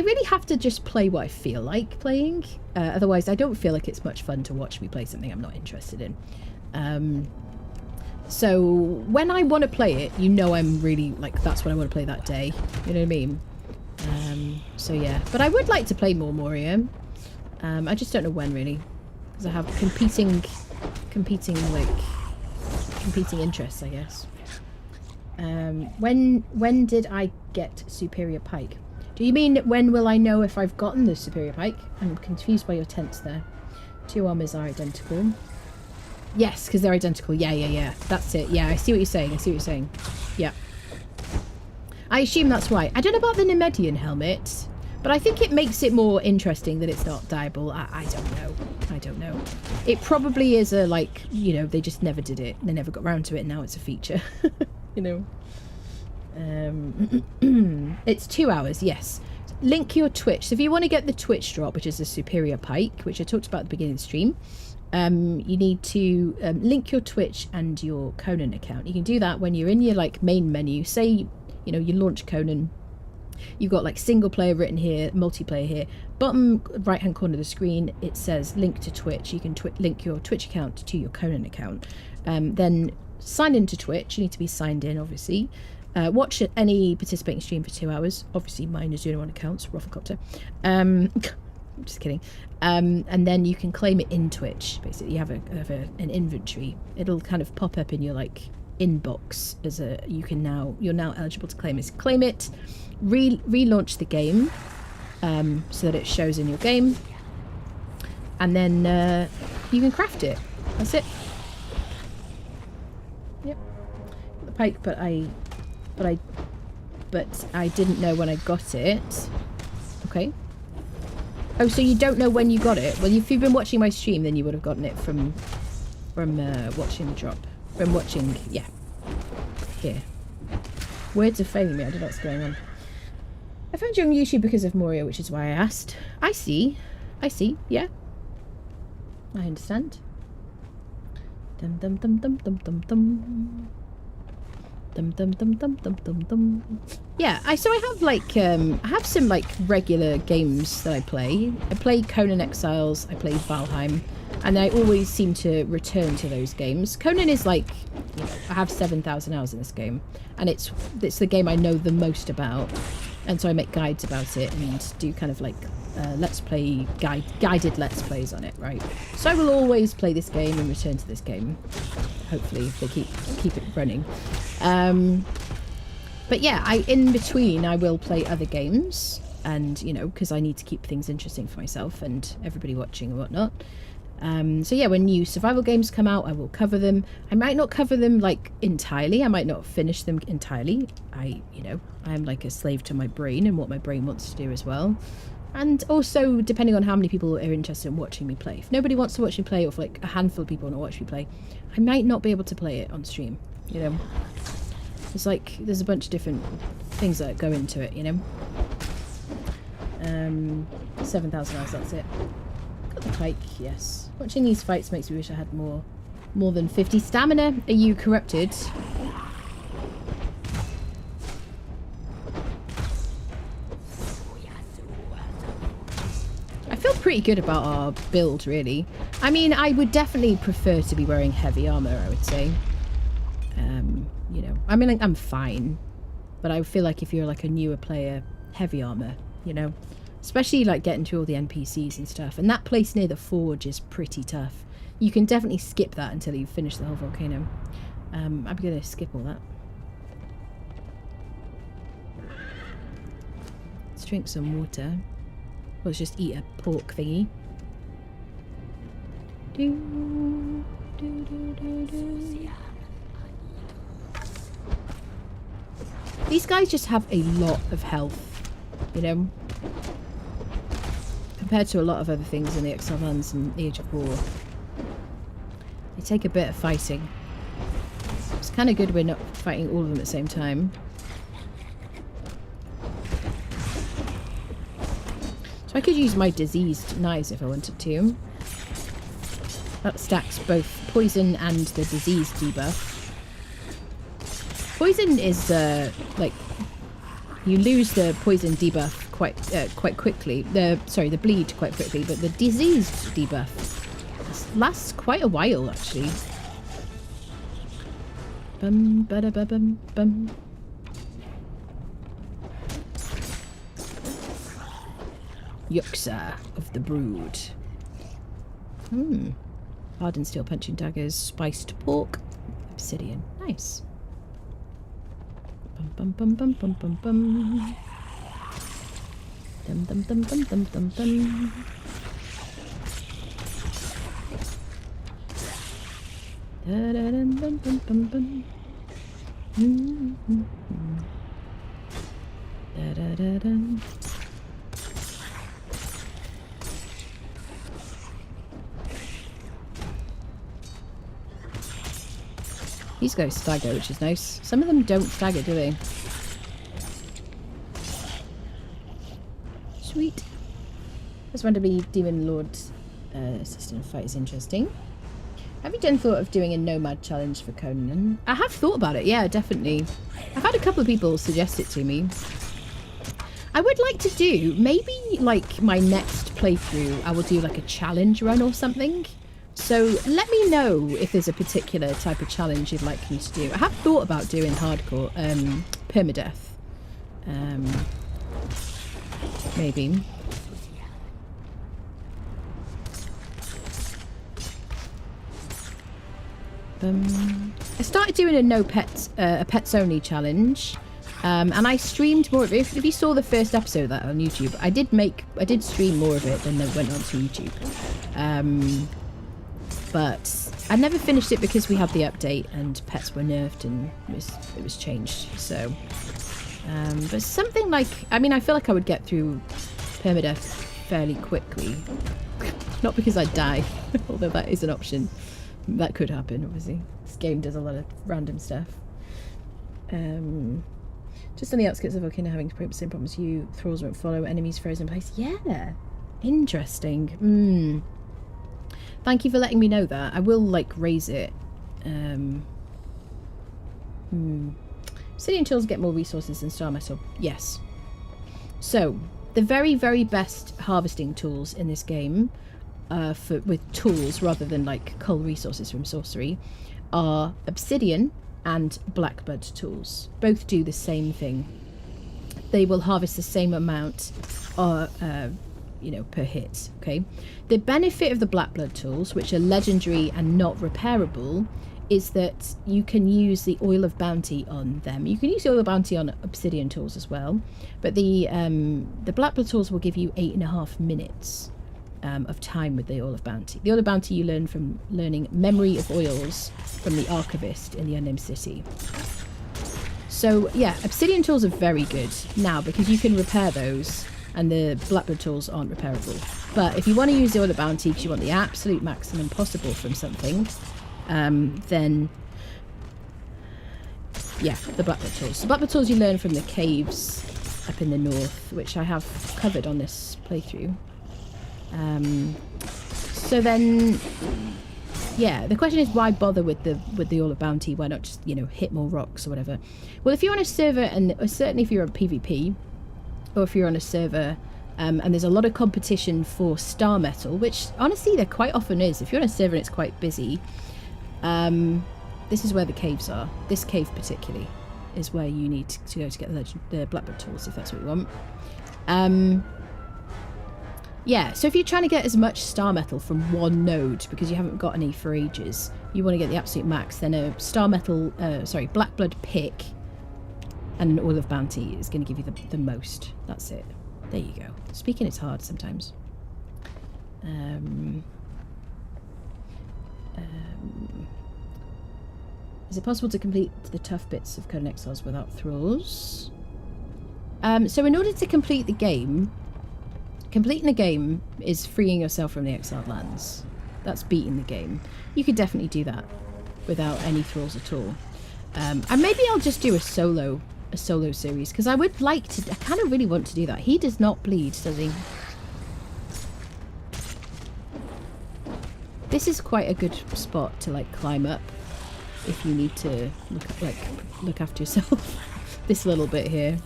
really have to just play what I feel like playing. Otherwise, I don't feel like it's much fun to watch me play something I'm not interested in. So when I want to play it, you know, I'm really like, that's what I want to play that day. You know what I mean? So yeah, but I would like to play more Moria. I just don't know when, really, because I have competing interests, I guess. When did I get Superior Pike? Do you mean when will I know if I've gotten the Superior Pike? I'm confused by your tense there. 2 armors are identical. Yes, because they're identical. Yeah. That's it. Yeah, I see what you're saying. Yeah. I assume that's why. I don't know about the Nemedian helmet, but I think it makes it more interesting that it's not dyeable. I don't know. It probably is a, like, you know, they just never did it. They never got round to it, and now it's a feature. You know. It's 2 hours, yes. Link your Twitch. So if you want to get the Twitch drop, which is a Superior Pike, which I talked about at the beginning of the stream, you need to link your Twitch and your Conan account. You can do that when you're in your like main menu. Say, you know, you launch Conan, You've got like single player written here, multiplayer here. Bottom right hand corner of the screen, it says link to Twitch. You can link your Twitch account to your Conan account. Then sign into Twitch. You need to be signed in, obviously. Watch any participating stream for 2 hours. Obviously, mine is the only one that counts. Rufflecopter. Just kidding. And then you can claim it in Twitch. Basically, you have an inventory. It'll kind of pop up in your like inbox as a you're now eligible to claim it. Claim it. Relaunch the game so that it shows in your game, and then you can craft it. That's it. Yep. The pike, but I didn't know when I got it. Okay. Oh, so you don't know when you got it? Well, if you've been watching my stream, then you would have gotten it from watching the drop. From watching, yeah. Here. Words are failing me. I don't know what's going on. I found you on YouTube because of Moria, which is why I asked. I see. Yeah. I understand. Dum dum dum dum dum dum dum. Dum dum dum dum dum dum dum. Yeah, so I have like I have some like regular games that I play. I play Conan Exiles, I play Valheim, and I always seem to return to those games. Conan is like, you know, I have 7,000 hours in this game, and it's the game I know the most about, and so I make guides about it and do kind of like let's play guided let's plays on it, right? So I will always play this game and return to this game, hopefully, if they keep it running. But yeah, in between I will play other games, and you know, because I need to keep things interesting for myself and everybody watching and whatnot. So yeah, when new survival games come out, I will cover them. I might not cover them like entirely. I might not finish them entirely. I'm like a slave to my brain and what my brain wants to do as well. And also, depending on how many people are interested in watching me play. If nobody wants to watch me play, or if like a handful of people want to watch me play, I might not be able to play it on stream, you know. It's like, there's a bunch of different things that go into it, you know. 7,000 hours, that's it. Got the pike, yes. Watching these fights makes me wish I had more than 50 stamina. Are you corrupted? I feel pretty good about our build, really. I mean, I would definitely prefer to be wearing heavy armor, I would say. You know, I mean, like, I'm fine, but I feel like if you're like a newer player, heavy armor, you know, especially like getting to all the NPCs and stuff. And that place near the forge is pretty tough. You can definitely skip that until you finish the whole volcano. I'm gonna skip all that. Let's drink some water. Let's just eat a pork thingy. Do, do, do, do, do. These guys just have a lot of health, you know, compared to a lot of other things in the Exile Lands and Age of War. They take a bit of fighting. It's kind of good we're not fighting all of them at the same time. So I could use my diseased knives if I wanted to. That stacks both poison and the disease debuff. Poison is like, you lose the poison debuff quite quickly. The bleed quite quickly, but the disease debuff lasts quite a while actually. Bum bada ba bum bum. Yuxa of the Brood. Hardened steel punching daggers, spiced pork, obsidian. Nice. Bum bum bum bum bum bum. Dum dum dum dum dum dum dum. Da da dum dum dum dum dum. Da da da dum. These guys stagger, which is nice. Some of them don't stagger, do they? Sweet. This randomly Demon Lord assistant fight is interesting. Have you thought of doing a Nomad challenge for Conan? I have thought about it, yeah, definitely. I've had a couple of people suggest it to me. I would like to do, maybe like my next playthrough, I will do like a challenge run or something. So let me know if there's a particular type of challenge you'd like me to do. I have thought about doing hardcore, permadeath. Maybe. I started doing a no pets, a pets only challenge, and I streamed more of it. If you saw the first episode of that on YouTube, I did stream more of it than that went onto YouTube. But I never finished it because we had the update and pets were nerfed and it was changed. So, but something like, I mean, I feel like I would get through permadeath fairly quickly. Not because I'd die, although that is an option. That could happen, obviously. This game does a lot of random stuff. Just on the outskirts of Volcano, having the same problems you. Thralls won't follow. Enemies frozen in place. Yeah. Interesting. Thank you for letting me know that. I will, like, raise it. Obsidian tools get more resources than star metal. Yes. So, the very, very best harvesting tools in this game, with tools rather than like cull resources from sorcery, are obsidian and blackblood tools. Both do the same thing. They will harvest the same amount, you know, per hit. Okay. The benefit of the blackblood tools, which are legendary and not repairable, is that you can use the oil of bounty on them. You can use the oil of bounty on obsidian tools as well, but the blackblood tools will give you 8.5 minutes. Of time with the Oil of Bounty. The Oil of Bounty you learn from learning Memory of Oils from the Archivist in the Unnamed City. So yeah, obsidian tools are very good now because you can repair those and the blackblood tools aren't repairable. But if you want to use the Oil of Bounty because you want the absolute maximum possible from something, then yeah, the blackblood tools. The blackblood tools you learn from the caves up in the north, which I have covered on this playthrough. So then, yeah, the question is why bother with the Oil of Bounty? Why not just, you know, hit more rocks or whatever? Well, if you're on a server, and certainly if you're on PvP, or if you're on a server, and there's a lot of competition for star metal, which honestly there quite often is. If you're on a server and it's quite busy, this is where the caves are. This cave particularly is where you need to go to get the blackblood tools if that's what you want. Yeah, so if you're trying to get as much star metal from one node because you haven't got any for ages, you want to get the absolute max, then a star metal, blackblood pick and an Oil of Bounty is going to give you the most. That's it. There you go. Speaking is hard sometimes. Is it possible to complete the tough bits of Conan Exiles without thralls? So in order to complete the game, completing the game is freeing yourself from the exiled lands. That's beating the game. You could definitely do that without any thralls at all. And maybe I'll just do a solo series because I would like to. I kind of really want to do that. He does not bleed, does he? This is quite a good spot to like climb up if you need to look after yourself. This little bit here.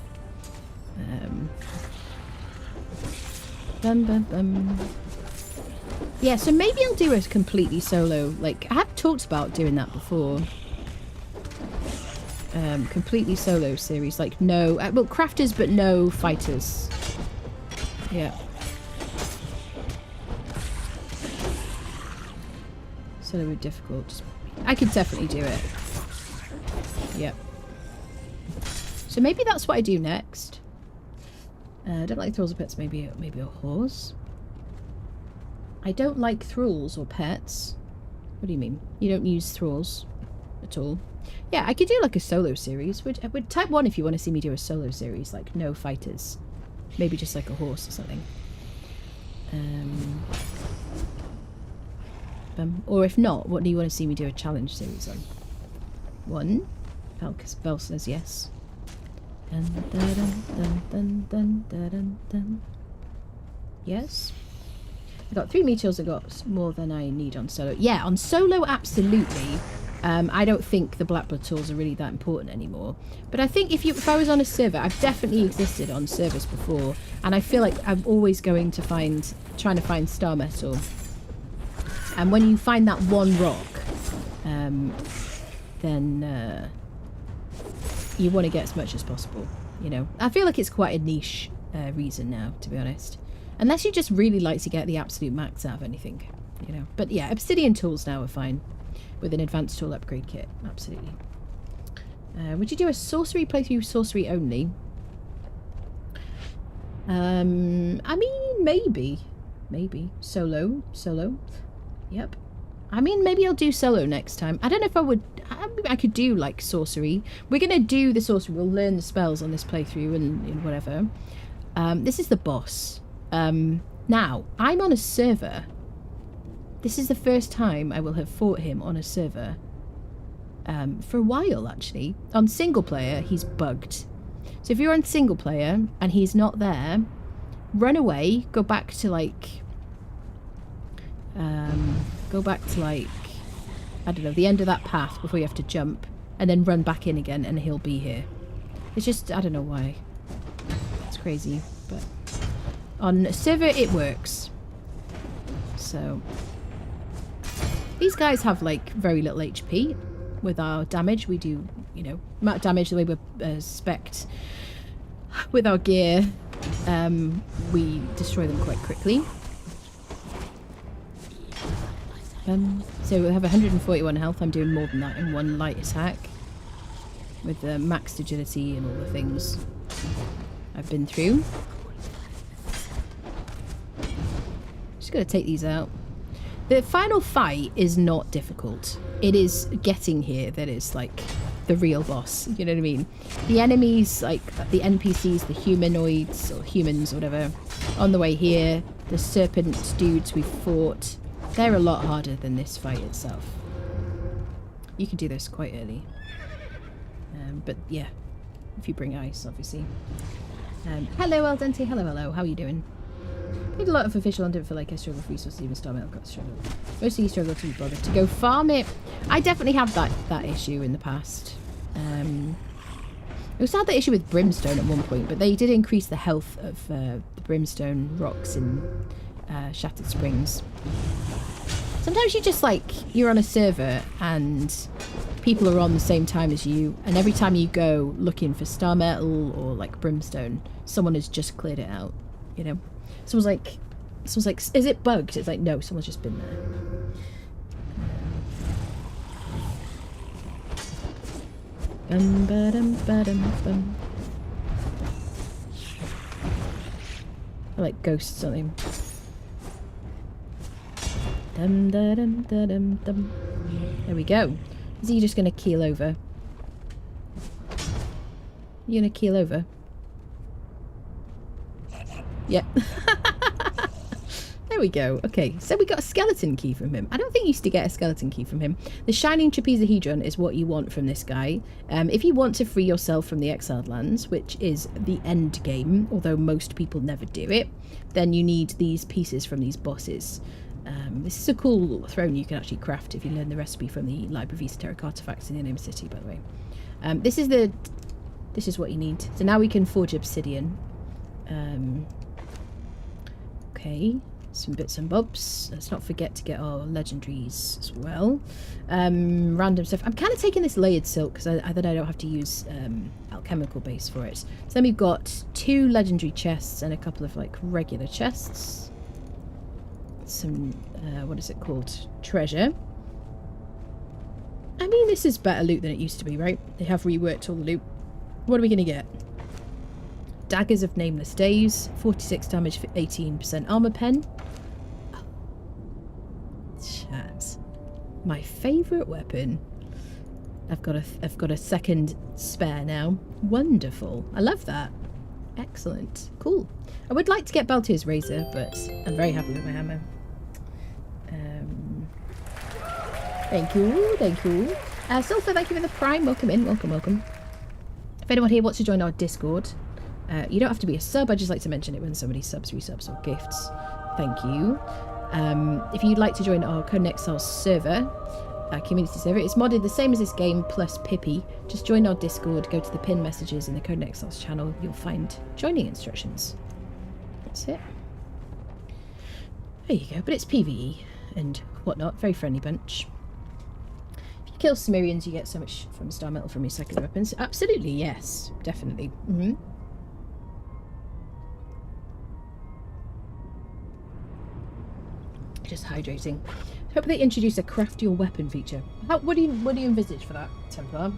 Yeah, so maybe I'll do a completely solo, like, I have talked about doing that before. Completely solo series, like no, well, crafters but no fighters. Yeah. Solo would be difficult. I could definitely do it. Yep. So maybe that's what I do next. I don't like thralls or pets, maybe a horse. I don't like thralls or pets. What do you mean? You don't use thralls at all? Yeah, I could do like a solo series. Would type 1 if you want to see me do a solo series, like no fighters. Maybe just like a horse or something. Or if not, what do you want to see me do a challenge series on? 1. Vel says yes. Dun, dun, dun, dun, dun, dun, dun, dun. Yes. I got 3 meteors. I got more than I need on solo. Yeah, on solo, absolutely. I don't think the Black Blood tools are really that important anymore. But I think if I was on a server, I've definitely existed on servers before, and I feel like I'm always trying to find star metal. And when you find that one rock, then you want to get as much as possible. You know, I feel like it's quite a niche reason now, to be honest. Unless you just really like to get the absolute max out of anything, you know. But yeah, obsidian tools now are fine. With an advanced tool upgrade kit, absolutely. Would you do a sorcery playthrough, sorcery only? I mean, maybe. Solo. Yep. I mean, maybe I'll do solo next time. I don't know if I would... I could do, like, sorcery. We're going to do the sorcery. We'll learn the spells on this playthrough and whatever. This is the boss. Now, I'm on a server. This is the first time I will have fought him on a server. For a while, actually. On single player, he's bugged. So if you're on single player and he's not there, run away, go back to, like, I don't know, the end of that path before you have to jump, and then run back in again and he'll be here. It's just, I don't know why. It's crazy, but on a server it works. So these guys have like very little HP. With our damage we do, you know, amount of damage the way we're spec'd with our gear, we destroy them quite quickly. So we have 141 health. I'm doing more than that in one light attack with the max agility and all the things I've been through. Just gonna take these out. The final fight is not difficult. It is getting here that is like the real boss. You know what I mean? The enemies, like the NPCs, the humanoids or humans or whatever, on the way here, the serpent dudes we fought, they're a lot harder than this fight itself. You can do this quite early. But yeah, if you bring ice, obviously. Hello, Al Dente. Hello. How are you doing? Played a lot of official and didn't feel like I struggled for resources, even star metal got struggled. Mostly you struggle to be bothered to go farm it. I definitely have that issue in the past. I also had that issue with brimstone at one point, but they did increase the health of the brimstone rocks in Shattered Springs. Sometimes you just like, you're on a server and people are on the same time as you, and every time you go looking for star metal or like brimstone, someone has just cleared it out, you know? Someone's like, is it bugged? It's like, no, someone's just been there. I like ghosts on him. There we go. Is he just gonna keel over? You gonna keel over? Yep. There we go. Okay, so we got a skeleton key from him. I don't think you used to get a skeleton key from him. The Shining Trapezahedron is what you want from this guy. If you want to free yourself from the Exiled Lands, which is the end game, although most people never do it, then you need these pieces from these bosses. This is a cool throne you can actually craft if you learn the recipe from the Library of Esoteric Artifacts in the Name City, by the way. This is what you need. So now we can forge obsidian. Okay, some bits and bobs. Let's not forget to get our legendaries as well. Random stuff. I'm kind of taking this layered silk because then I don't have to use alchemical base for it. So then we've got 2 legendary chests and a couple of like regular chests. Some what is it called? Treasure. I mean, this is better loot than it used to be, right? They have reworked all the loot. What are we gonna get? Daggers of Nameless Days, 46 damage for 18% armor pen. Oh. Chat. My favourite weapon. I've got a second spare now. Wonderful. I love that. Excellent. Cool. I would like to get Baltier's Razor, but I'm very happy with my hammer. Thank you. Sulfur, thank you for the prime. Welcome in. Welcome. If anyone here wants to join our Discord, you don't have to be a sub. I just like to mention it when somebody subs, resubs, or gifts. Thank you. If you'd like to join our Conan Exiles server, community server. It's modded the same as this game plus Pippi. Just join our Discord, go to the pinned messages in the Conan Exiles channel. You'll find joining instructions. That's it. There you go. But it's PvE and whatnot. Very friendly bunch. If you kill Cimmerians, you get so much from star metal from your secondary weapons. Absolutely, yes. Definitely. Just hydrating. Hope they introduce a craft your weapon feature. What do you envisage for that, Templar?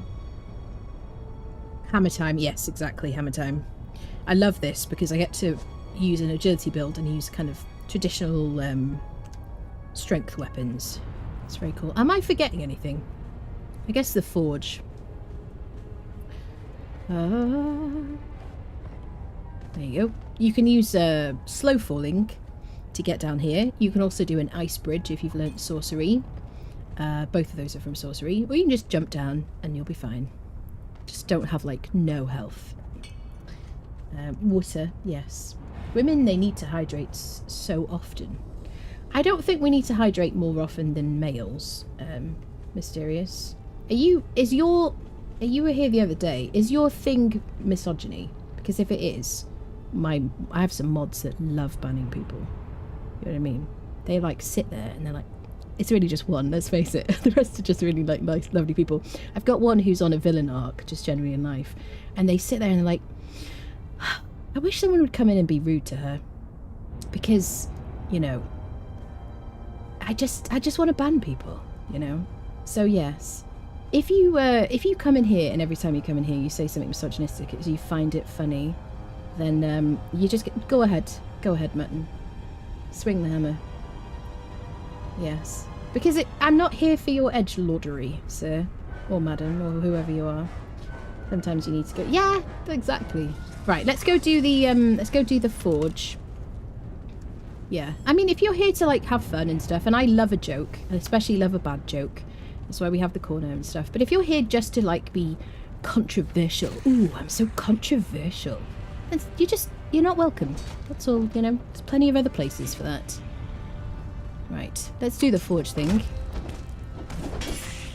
Hammer time, yes, exactly, hammer time. I love this because I get to use an agility build and use kind of traditional strength weapons. It's very cool. Am I forgetting anything? I guess the forge. There you go. You can use slow falling to get down here. You can also do an ice bridge if you've learnt sorcery. Both of those are from sorcery. Or you can just jump down and you'll be fine. Just don't have like no health. Water, yes. Women, they need to hydrate so often. I don't think we need to hydrate more often than males. Mysterious. You were here the other day. Is your thing misogyny? Because if it is, I have some mods that love banning people. You know what I mean? They like sit there and they're like, it's really just one, let's face it. The rest are just really like nice, lovely people. I've got one who's on a villain arc, just generally in life, and they sit there and they're like, I wish someone would come in and be rude to her, because, you know, I just want to ban people, you know. So yes, if you come in here and every time you come in here you say something misogynistic, you find it funny, then you just go ahead, Mutton. Swing the hammer. Yes. Because I'm not here for your edgelordery, sir. Or madam, or whoever you are. Sometimes you need to go... Yeah, exactly. Right, let's go do the forge. Yeah. I mean, if you're here to, like, have fun and stuff, and I love a joke, I especially love a bad joke. That's why we have the corner and stuff. But if you're here just to, like, be controversial... Ooh, I'm so controversial. And you're not welcome. That's all, you know. There's plenty of other places for that. Right, let's do the forge thing.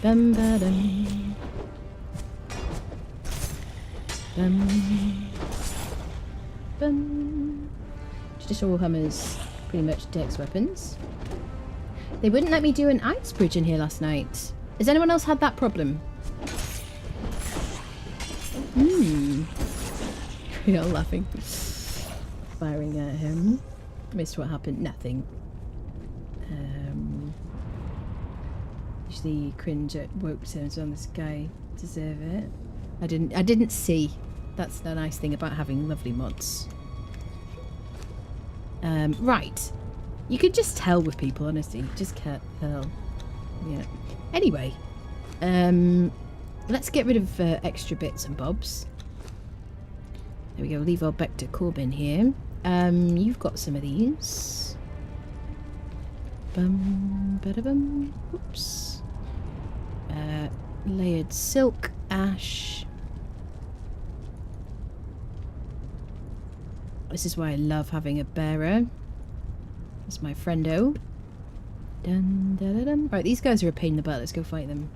Bum ba dum. Bum. Bum. Traditional hammers, pretty much dex weapons. They wouldn't let me do an ice bridge in here last night. Has anyone else had that problem? We are laughing. Firing at him. Missed what happened. Nothing. Usually cringe at woke terms on this guy. Deserve it. I didn't see. That's the nice thing about having lovely mods. Right. You could just tell with people, honestly. You just can't tell. Yeah. Anyway. Let's get rid of extra bits and bobs. There we go. Leave our Bector Corbin here. You've got some of these. Bum, ba-da-bum. Oops. Layered silk, ash. This is why I love having a bearer. That's my friendo. Dun, dun, dun, dun. Right, these guys are a pain in the butt. Let's go fight them.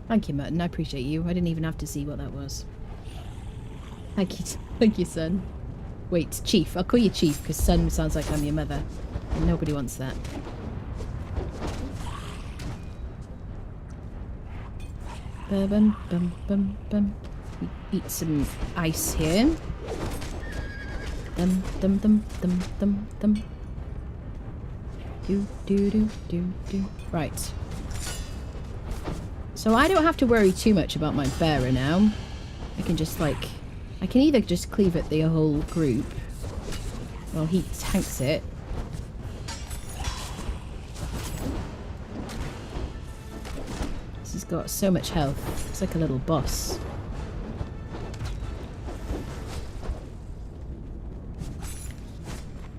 Thank you, Mutton. I appreciate you. I didn't even have to see what that was. Thank you, son. Wait, Chief. I'll call you Chief because son sounds like I'm your mother. And nobody wants that. Bum, bum, bum, bum. Eat some ice here. Dum, dum, dum, dum, dum, dum. Do, do, do, do, do. Right. So I don't have to worry too much about my bearer now. I can just, like... I can either just cleave at the whole group. Well, he tanks it. This has got so much health. It's like a little boss.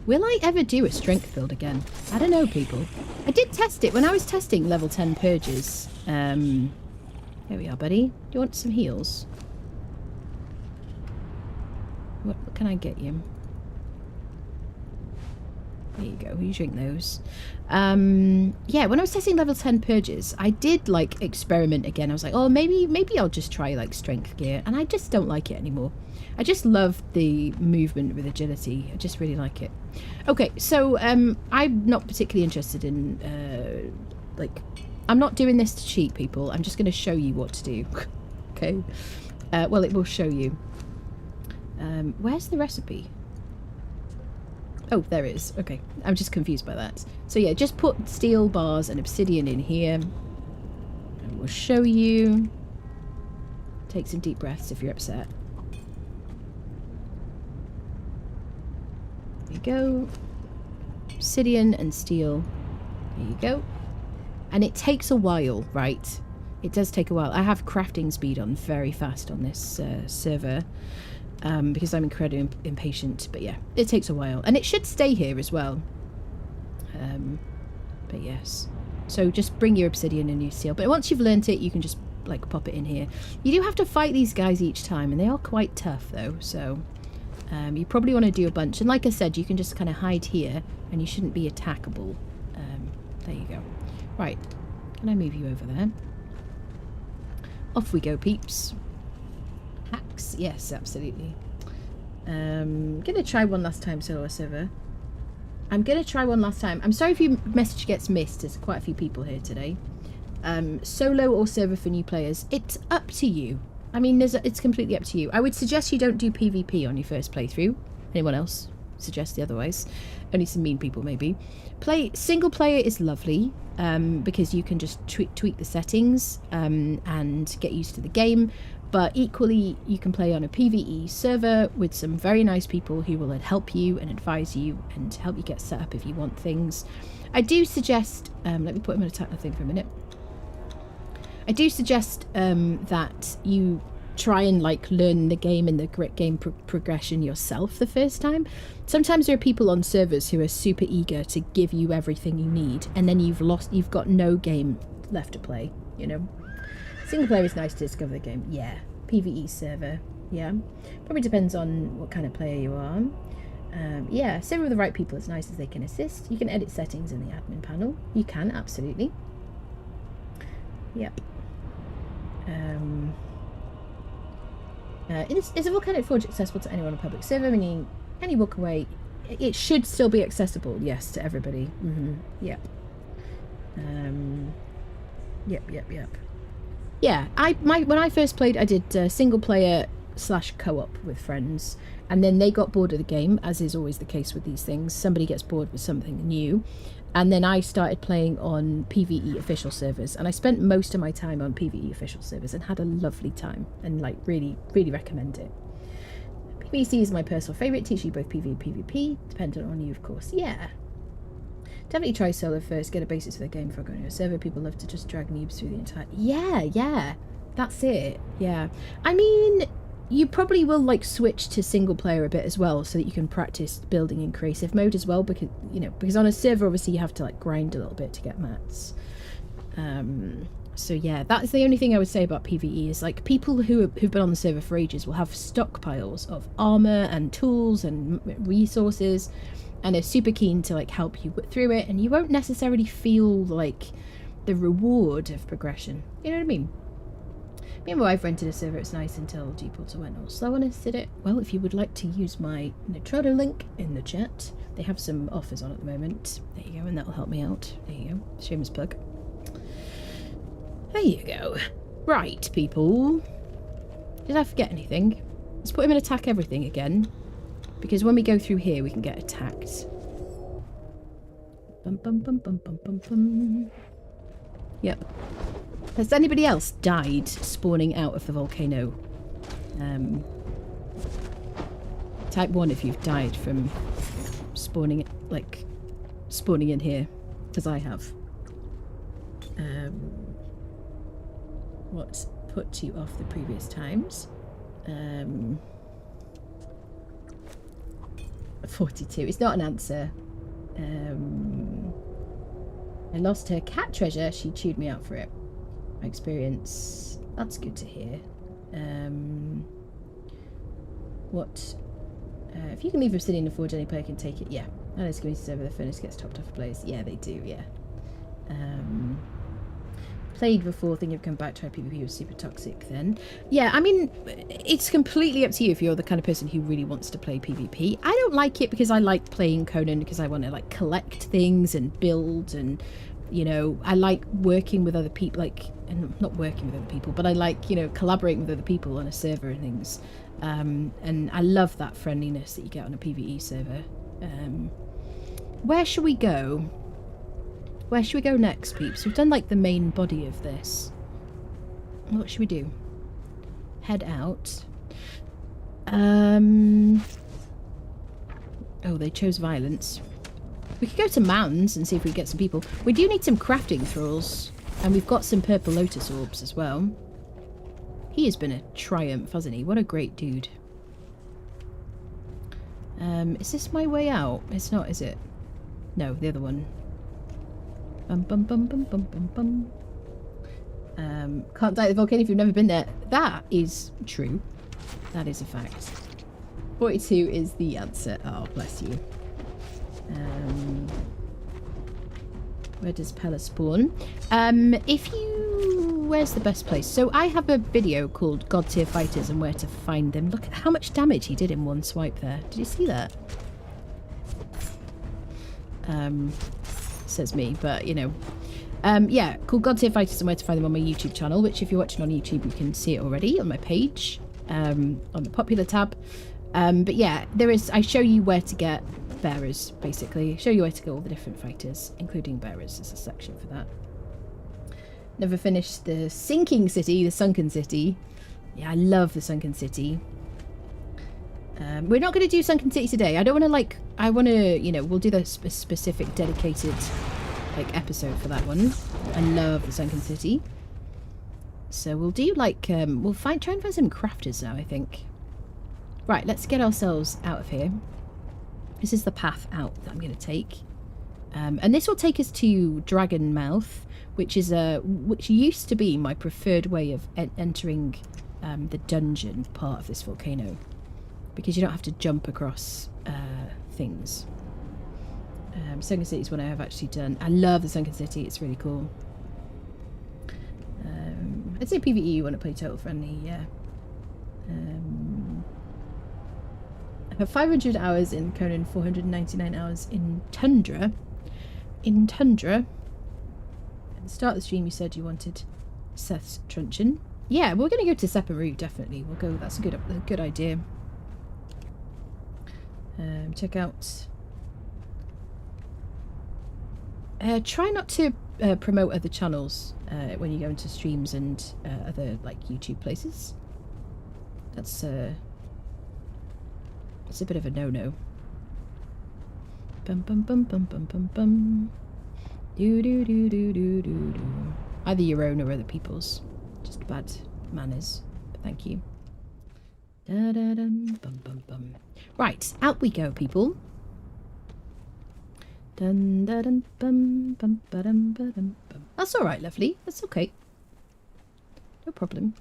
Will I ever do a strength build again? I don't know, people. I did test it when I was testing level 10 purges. Here we are, buddy. Do you want some heals? What can I get you? There you go, you drink those. Yeah, when I was testing level 10 purges, I did like experiment again. I was like, oh, maybe I'll just try like strength gear, and I just don't like it anymore. I just love the movement with agility. I just really like it. Okay, so I'm not particularly interested in like, I'm not doing this to cheat people. I'm just going to show you what to do. Okay. Well, it will show you. Where's the recipe? Oh, there it is. Okay, I'm just confused by that. So yeah, just put steel bars and obsidian in here. And we'll show you. Take some deep breaths if you're upset. There you go. Obsidian and steel. There you go. And it takes a while, right? It does take a while. I have crafting speed on very fast on this server. Because I'm incredibly impatient, but yeah, it takes a while, and it should stay here as well. But yes, so just bring your obsidian and your steel, but once you've learnt it, you can just like pop it in here. You do have to fight these guys each time, and they are quite tough though, so you probably want to do a bunch, and like I said, you can just kind of hide here and you shouldn't be attackable. There you go. Right, can I move you over there? Off we go, peeps. Hacks? Yes, absolutely. Gonna try one last time, solo or server. I'm gonna try one last time. I'm sorry if your message gets missed. There's quite a few people here today. Solo or server for new players. It's up to you. I mean, it's completely up to you. I would suggest you don't do PvP on your first playthrough. Anyone else suggest the otherwise? Only some mean people, maybe. Single player is lovely because you can just tweak the settings and get used to the game. But equally, you can play on a PvE server with some very nice people who will help you and advise you and help you get set up if you want things. I do suggest, let me put him in a tackle thing for a minute. I do suggest that you try and like learn the game and the game progression yourself the first time. Sometimes there are people on servers who are super eager to give you everything you need, and then you've got no game left to play, you know. Single player is nice to discover the game. Yeah. PvE server. Yeah. Probably depends on what kind of player you are. Yeah, server with the right people is nice as they can assist. You can edit settings in the admin panel. You can, absolutely. Yep. Is a volcanic forge accessible to anyone on a public server? Meaning, can you walk away? It should still be accessible, yes, to everybody. Yep. Yep. Yeah, when I first played, I did single player / co-op with friends, and then they got bored of the game, as is always the case with these things. Somebody gets bored with something new, and then I started playing on PvE official servers, and I spent most of my time on PvE official servers and had a lovely time, and like really recommend it. PvC is my personal favourite, teach you both PvE and PvP, dependent on you of course. Yeah. Definitely try solo first, get a basis for the game before going to a server. People love to just drag noobs through the entire... Yeah, that's it. Yeah. I mean, you probably will like switch to single player a bit as well so that you can practice building in creative mode as well, because, you know, because on a server obviously you have to like grind a little bit to get mats. So yeah, that's the only thing I would say about PvE is like people who've been on the server for ages will have stockpiles of armor and tools and resources, and are super keen to like help you through it, and you won't necessarily feel like the reward of progression. You know what I mean? Me and my wife rented a server. It's nice until G-Portal went all slow on us, did it? Well, if you would like to use my Nitrodo link in the chat, they have some offers on at the moment. There you go, and that'll help me out. There you go. Shameless plug. There you go. Right, people. Did I forget anything? Let's put him in attack everything again, because when we go through here, we can get attacked. Bum, bum, bum, bum, bum, bum, bum. Yep. Has anybody else died spawning out of the volcano? Type 1 if you've died from spawning in here, because I have. What put you off the previous times? 42. It's not an answer. I lost her cat treasure. She chewed me out for it. My experience. That's good to hear. What If you can leave obsidian and forge any player can take it. Yeah. And it's going to server the furnace gets topped off for players. Yeah, they do, yeah. Played before, thinking of coming back, try PvP was super toxic then. Yeah, I mean, it's completely up to you if you're the kind of person who really wants to play PvP. I don't like it because I like playing Conan because I want to like collect things and build and, you know, I like working with other people, like, and not working with other people, but I like, you know, collaborating with other people on a server and things. And I love that friendliness that you get on a PvE server. Where should we go? Where should we go next, peeps? We've done, like, the main body of this. What should we do? Head out. Oh, they chose violence. We could go to mountains and see if we get some people. We do need some crafting thralls. And we've got some purple lotus orbs as well. He has been a triumph, hasn't he? What a great dude. Is this my way out? It's not, is it? No, the other one. Bum bum bum bum bum bum bum. Can't die at the volcano if you've never been there. That is true. That is a fact. 42 is the answer. Oh, bless you. Where does Pella spawn? If you... Where's the best place? So I have a video called God Tier Fighters and where to find them. Look at how much damage he did in one swipe there. Did you see that? Says me, but you know. Yeah, called God Tier Fighters and where to find them on my YouTube channel, which if you're watching on YouTube you can see it already on my page, on the popular tab. But yeah, there is, I show you where to get bearers, basically. Show you where to get all the different fighters, including bearers. There's a section for that. Never finished the sinking city, the sunken city. Yeah, I love the sunken city. We're not going to do sunken city today. I don't want to like, I want to, you know, we'll do the specific dedicated like episode for that one. I love the sunken city. So we'll do like, we'll try and find some crafters now, I think. Right, let's get ourselves out of here. This is the path out that I'm going to take. And this will take us to Dragonmouth, which is which used to be my preferred way of entering the dungeon part of this volcano, because you don't have to jump across things. Sunken City is one I have actually done. I love the Sunken City, it's really cool. I'd say PvE you want to play total friendly, yeah. I have 500 hours in Conan, 499 hours in Tundra. In Tundra. At the start of the stream you said you wanted Seth's truncheon. Yeah, we're going to go to Sephiroth, definitely. We'll go, that's a good idea. Check out... try not to promote other channels when you go into streams and other like YouTube places. That's a bit of a no-no. Bum bum bum bum bum bum bum. Do do do do do do do. Either your own or other people's. Just bad manners. But thank you. Da da dum bum bum bum. Right, out we go, people. Dun da dum bum bum ba dum ba dum bum. That's all right, lovely. That's okay. No problem.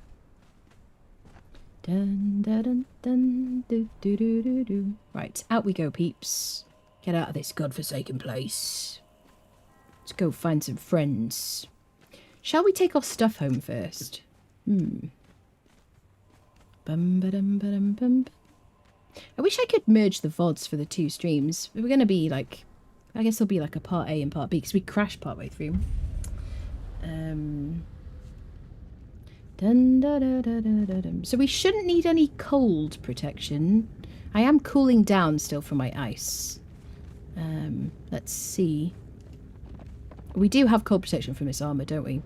Dun da dun dun do do do do do. Right, out we go, peeps. Get out of this godforsaken place. Let's go find some friends. Shall we take our stuff home first? Bum ba dum ba dum bum. I wish I could merge the VODs for the two streams. We're going to be like, I guess there'll be like a part A and part B because we crashed partway through. Dun, da, da, da, da, da, dum. So we shouldn't need any cold protection. I am cooling down still from my ice. Let's see. We do have cold protection from this armor, don't we?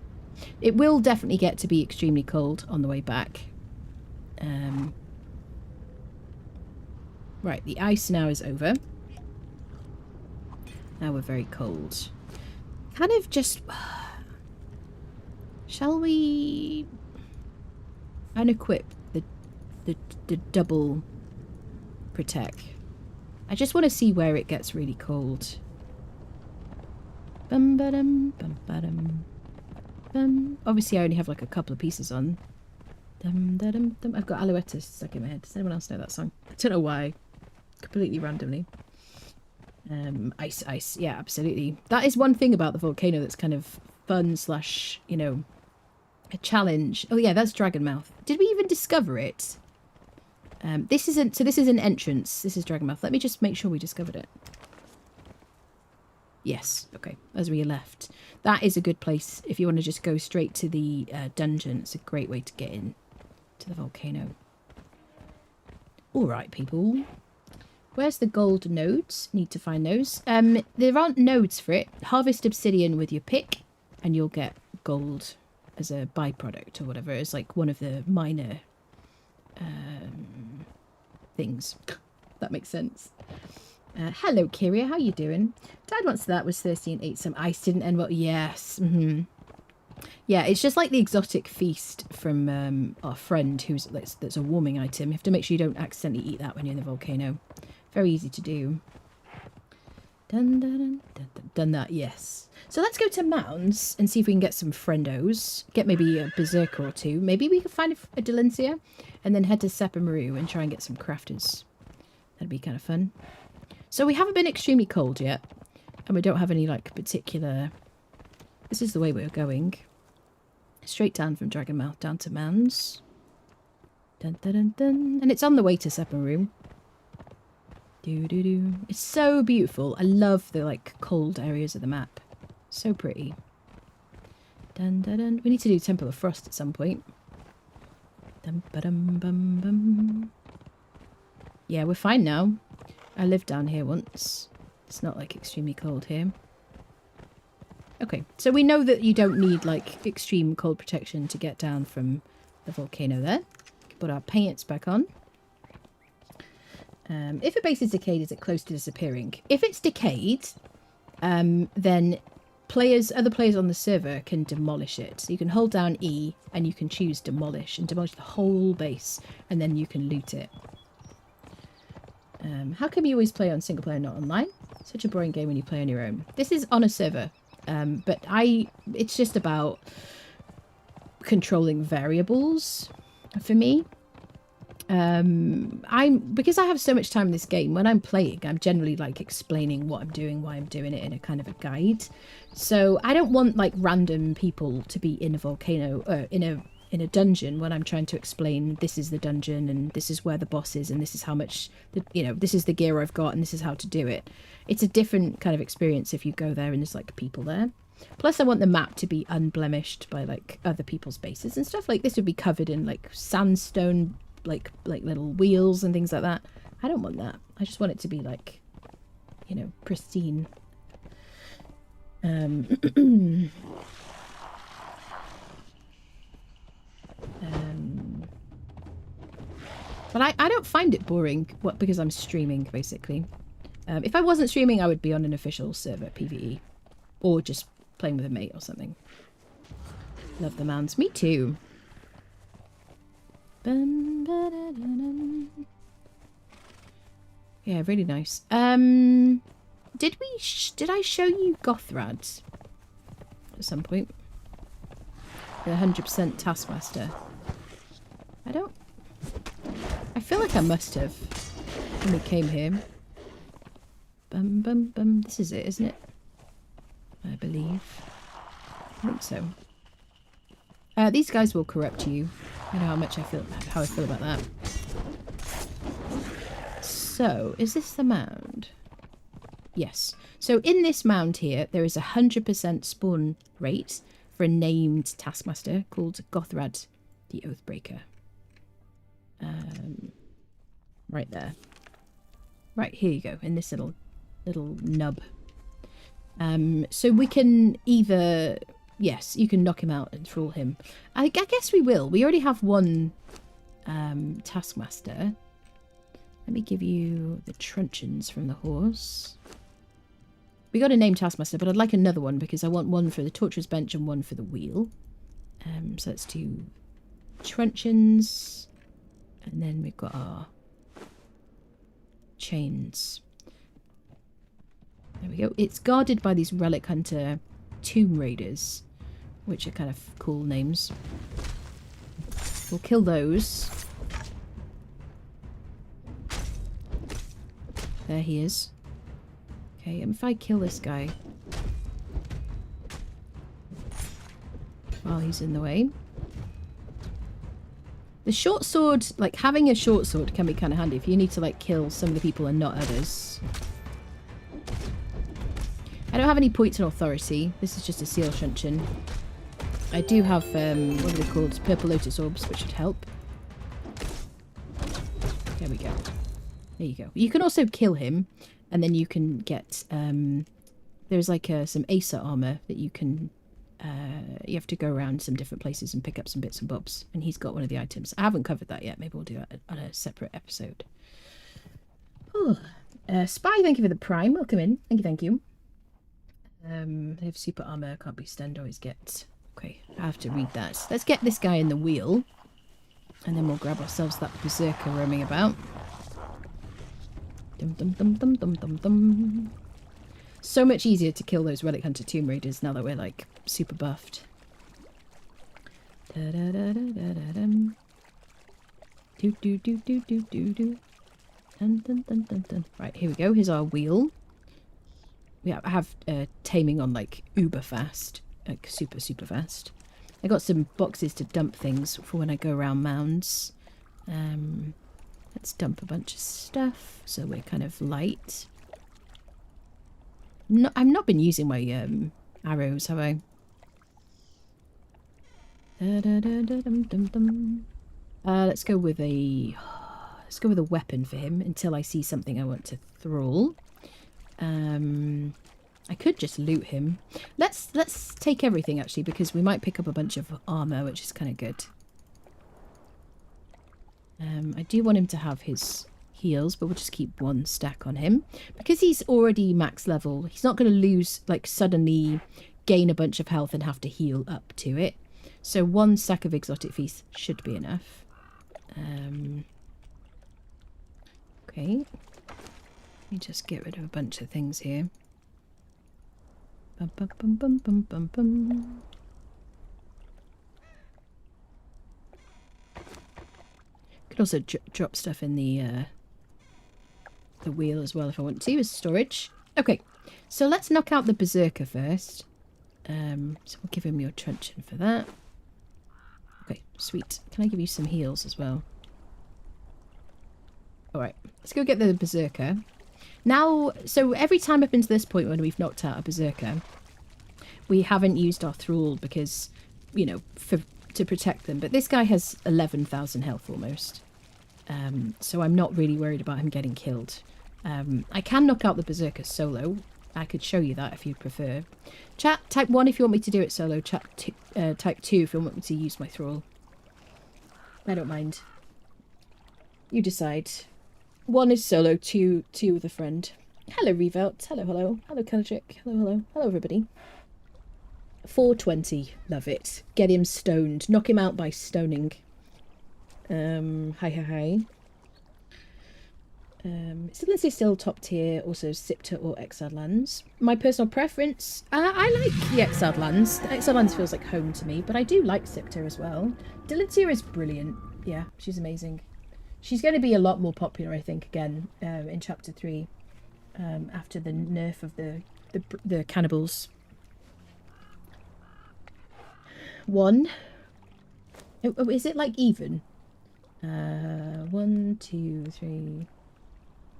It will definitely get to be extremely cold on the way back. Right, the ice now is over. Now we're very cold. Kind of just... Shall we unequip the double protect? I just want to see where it gets really cold. Bum ba dum bum ba dum bum. Obviously I only have like a couple of pieces on. Dum da dum dum. I've got Alouetta stuck in my head. Does anyone else know that song? I don't know why. completely randomly. Ice. Yeah, absolutely. That is one thing about the volcano that's kind of fun slash, you know, a challenge. Oh yeah, that's Dragonmouth. Did we even discover it? This is an entrance. This is Dragonmouth. Let me just make sure we discovered it. Yes, okay, as we left. That is a good place if you want to just go straight to the dungeon. It's a great way to get in to the volcano. All right, people. Where's the gold nodes? Need to find those. There aren't nodes for it. Harvest obsidian with your pick and you'll get gold as a byproduct or whatever. It's like one of the minor things. That makes sense. Hello, Kyria. How you doing? Died once that was thirsty and ate some ice. Didn't end well. Yes. Yeah, it's just like the exotic feast from our friend who's that's a warming item. You have to make sure you don't accidentally eat that when you're in the volcano. Very easy to do. Done that, yes. So let's go to Mounds and see if we can get some friendos. Get maybe a berserker or two. Maybe we can find a Delencia and then head to Sepamaru and try and get some crafters. That'd be kind of fun. So we haven't been extremely cold yet. And we don't have any, like, particular... This is the way we're going. Straight down from Dragonmouth down to Mounds. And it's on the way to Sepamaru. It's so beautiful. I love the, like, cold areas of the map. So pretty. We need to do Temple of Frost at some point. Yeah, we're fine now. I lived down here once. It's not, like, extremely cold here. Okay, so we know that you don't need, like, extreme cold protection to get down from the volcano there. Put our paints back on. If a base is decayed, is it close to disappearing? If it's decayed, then other players on the server can demolish it. So you can hold down E and you can choose demolish and demolish the whole base, and then you can loot it. How come you always play on single player, not online? Such a boring game when you play on your own. This is on a server, but it's just about controlling variables for me. Because I have so much time in this game, when I'm playing, I'm generally like explaining what I'm doing, why I'm doing it in a kind of a guide. So I don't want like random people to be in a volcano, in a dungeon when I'm trying to explain this is the dungeon and this is where the boss is and this is how much, this is the gear I've got and this is how to do it. It's a different kind of experience if you go there and there's like people there. Plus I want the map to be unblemished by like other people's bases and stuff. Like this would be covered in like sandstone, like little wheels and things like that. I don't want that. I just want it to be like, pristine. But I don't find it boring because I'm streaming basically. If I wasn't streaming, I would be on an official server, PvE, or just playing with a mate or something. Love the mounds. Me too. Yeah, really nice. Did I show you Gothrad at some point? The 100% Taskmaster. I feel like I must have when we came here. This is it, isn't it? I believe. I think so. These guys will corrupt you. You know how I feel about that. So, is this the mound? Yes. So in this mound here, there is a 100% spawn rate for a named Taskmaster called Gothrad the Oathbreaker. Right there. Right, here you go, in this little nub. So we can either... Yes, you can knock him out and thrall him. I guess we will. We already have one Taskmaster. Let me give you the truncheons from the horse. We got a name Taskmaster, but I'd like another one because I want one for the Torturer's Bench and one for the wheel. So let's do truncheons. And then we've got our chains. There we go. It's guarded by these Relic Hunter Tomb Raiders, which are kind of cool names. We'll kill those. There he is. Okay, and if I kill this guy while he's in the way. The short sword, like having a short sword can be kind of handy if you need to like kill some of the people and not others. I don't have any points in authority. This is just a seal truncheon. I do have, what are they called? Purple lotus orbs, which should help. There we go. There you go. You can also kill him, and then you can get, there's like some Acer armor that you can, you have to go around some different places and pick up some bits and bobs, and he's got one of the items. I haven't covered that yet. Maybe we'll do that on a separate episode. Oh, Spy, thank you for the prime. Welcome in. Thank you, thank you. They have super armor, can't be stunned, always get. Okay, I have to read that. Let's get this guy in the wheel, and then we'll grab ourselves that berserker roaming about. Dum dum dum dum dum dum dum. So much easier to kill those Relic Hunter Tomb Raiders now that we're like super buffed. Da da da da da da dum. Do do do do do do do. Dun dun dun dun dun. Right, here we go. Here's our wheel. Yeah, I have taming on like uber fast, like super fast. I got some boxes to dump things for when I go around mounds. Let's dump a bunch of stuff so we're kind of light. No, I've not been using my arrows, have I? Let's go with a weapon for him until I see something I want to thrall. I could just loot him. Let's take everything actually, because we might pick up a bunch of armor, which is kind of good. I do want him to have his heals, but we'll just keep one stack on him because he's already max level. He's not going to lose, like suddenly gain a bunch of health and have to heal up to it. So one stack of exotic feast should be enough. Okay. Let me just get rid of a bunch of things here. Bum, bum, bum, bum, bum, bum, bum. Could also drop stuff in the wheel as well if I want to, as storage. Okay, so let's knock out the Berserker first. So we'll give him your truncheon for that. Okay, sweet. Can I give you some heals as well? Alright, let's go get the Berserker. Now, so every time up until this point when we've knocked out a Berserker, we haven't used our thrall because, you know, to protect them. But this guy has 11,000 health almost. So I'm not really worried about him getting killed. I can knock out the Berserker solo. I could show you that if you prefer. Chat, type 1 if you want me to do it solo. Chat type 2 if you want me to use my thrall. I don't mind. You decide. 1 is solo, 2 with a friend. Hello, Revelt. Hello, hello. Hello, Kalajic. Hello, hello. Hello, everybody. 420. Love it. Get him stoned. Knock him out by stoning. Hi. Lindsay still top tier, also Scepter or Exiled Lands. My personal preference, I like the Exiled Lands. The Exiled Lands feels like home to me, but I do like Scepter as well. Dilantir is brilliant. Yeah, she's amazing. She's going to be a lot more popular, I think, again, in Chapter 3, after the nerf of the cannibals. 1. Oh, is it like even? 1, 2, 3.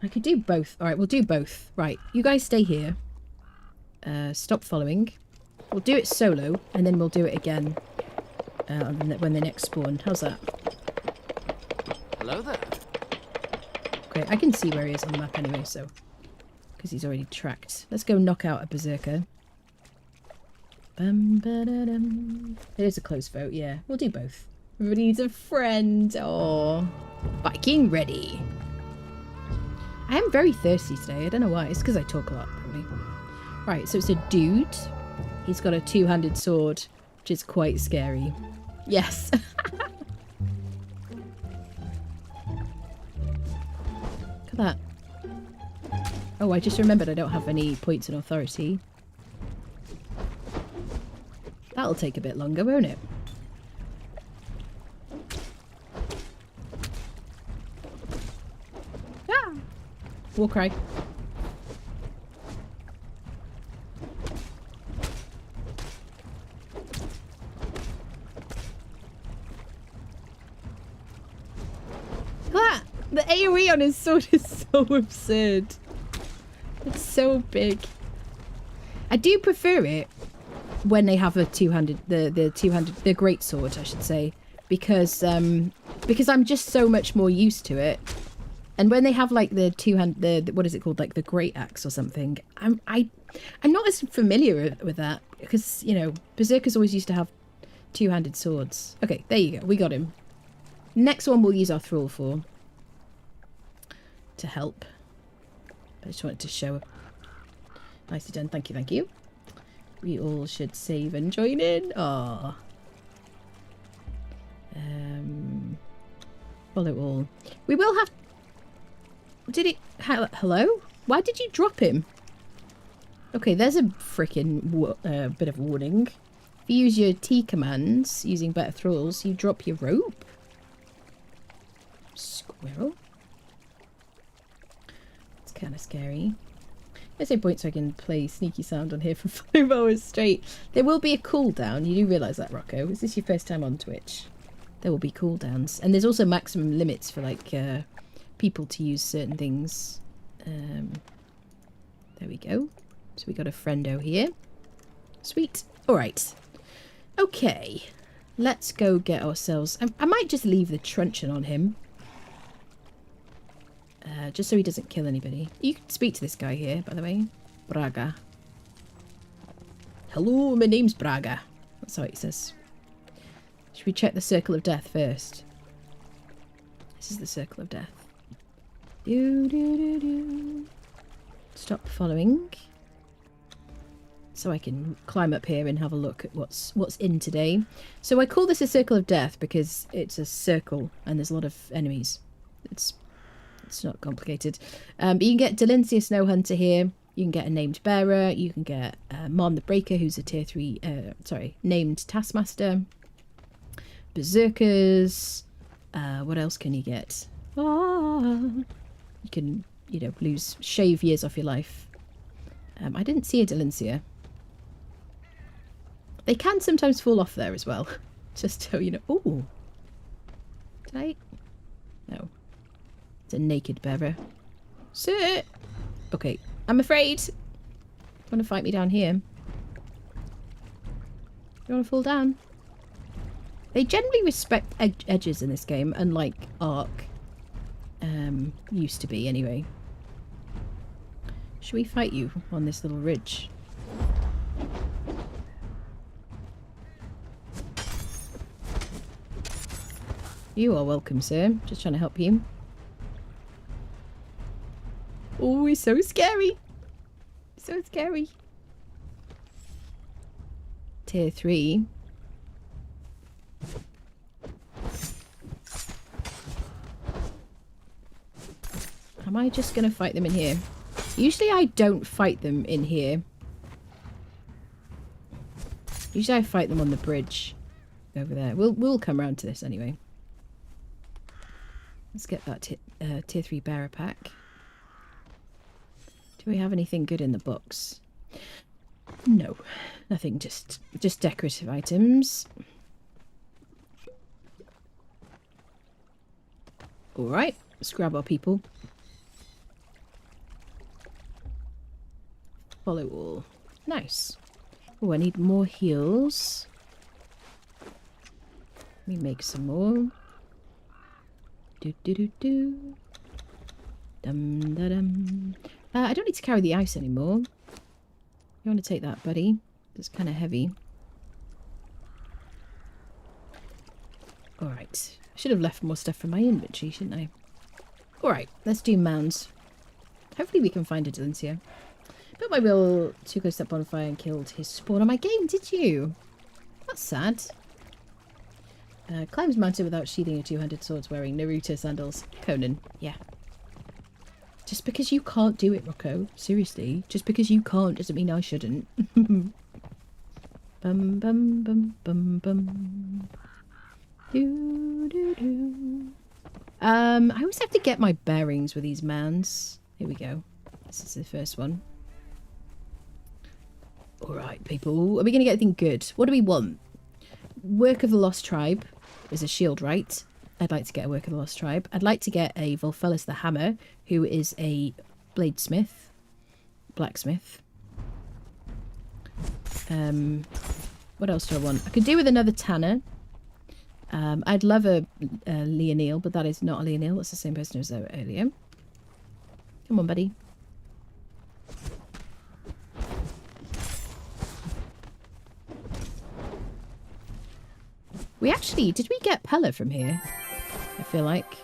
I could do both. All right, we'll do both. Right, you guys stay here. Stop following. We'll do it solo, and then we'll do it again when they next spawn. How's that? Hello there. Okay, I can see where he is on the map anyway, so because he's already tracked. Let's go knock out a Berserker. It is a close vote, yeah. We'll do both. Everybody needs a friend. Oh, Viking ready. I am very thirsty today. I don't know why. It's because I talk a lot, probably. Right, so it's a dude. He's got a two-handed sword, which is quite scary. Yes. Look at that. Oh, I just remembered I don't have any points in authority. That'll take a bit longer, won't it? War cry. Ah, the AoE on his sword is so absurd. It's so big. I do prefer it when they have a two-handed, the great sword, I should say, because I'm just so much more used to it. And when they have like the what is it called, like the great axe or something, I'm not as familiar with that because, you know, berserkers always used to have two-handed swords. Okay, there you go. We got him. Next one we'll use our thrall for to help. I just wanted to show. Nicely done. Thank you. Thank you. We all should save and join in. Ah. Follow all. We will have. Did it? Hello? Why did you drop him? Okay, there's a freaking bit of warning. If you use your T commands using better thralls, you drop your rope. Squirrel. It's kind of scary. There's no point so I can play sneaky sound on here for 5 hours straight. There will be a cooldown. You do realise that, Rocco? Is this your first time on Twitch? There will be cooldowns. And there's also maximum limits for, like, people to use certain things. There we go. So we got a friendo here. Sweet. Alright. Okay. Let's go get ourselves... I might just leave the truncheon on him. Just so he doesn't kill anybody. You can speak to this guy here, by the way. Braga. Hello, my name's Braga. That's how he says. Should we check the Circle of Death first? This is the Circle of Death. Stop following. So I can climb up here and have a look at what's in today. So I call this a Circle of Death because it's a circle and there's a lot of enemies. It's not complicated. But you can get Delincia Snow Hunter here. You can get a named bearer. You can get Mon the Breaker, who's a tier 3, named Taskmaster. Berserkers. What else can you get? You can, you know, shave years off your life. I didn't see a Delincia. They can sometimes fall off there as well. Just so you know. Ooh. Did I? No. It's a naked bearer. Sit! Okay, I'm afraid. You want to fight me down here? You want to fall down? They generally respect edges in this game, unlike Ark. Used to be, anyway. Should we fight you on this little ridge? You are welcome, sir. Just trying to help you. Oh, he's so scary. So scary. Tier 3. Am I just going to fight them in here? Usually I don't fight them in here. Usually I fight them on the bridge over there. We'll come around to this anyway. Let's get that tier 3 bearer pack. Do we have anything good in the box? No, nothing. Just decorative items. All right, let's grab our people. Follow all. Nice. Oh, I need more heals. Let me make some more. Do. Dum da dum. I don't need to carry the ice anymore. You want to take that, buddy? It's kind of heavy. Alright. I should have left more stuff from my inventory, shouldn't I? Alright, let's do mounds. Hopefully we can find a Delincia. Built my will too close to that bonfire and killed his spawn on my game, did you? That's sad. Climbs mountain without sheathing your 200 swords wearing Naruto sandals. Conan, yeah. Just because you can't do it, Rocco. Seriously. Just because you can't doesn't mean I shouldn't. Bum bum bum bum bum. Do. I always have to get my bearings with these mans. Here we go. This is the first one. Alright, people. Are we going to get anything good? What do we want? Work of the Lost Tribe is a shield right. I'd like to get a Work of the Lost Tribe. I'd like to get a Volfellis the Hammer, who is a bladesmith. Blacksmith. What else do I want? I could do with another Tanner. I'd love a Leonil, but that is not a Leonil. That's the same person who was there earlier. Come on, buddy. We actually... Did we get Pella from here? I feel like.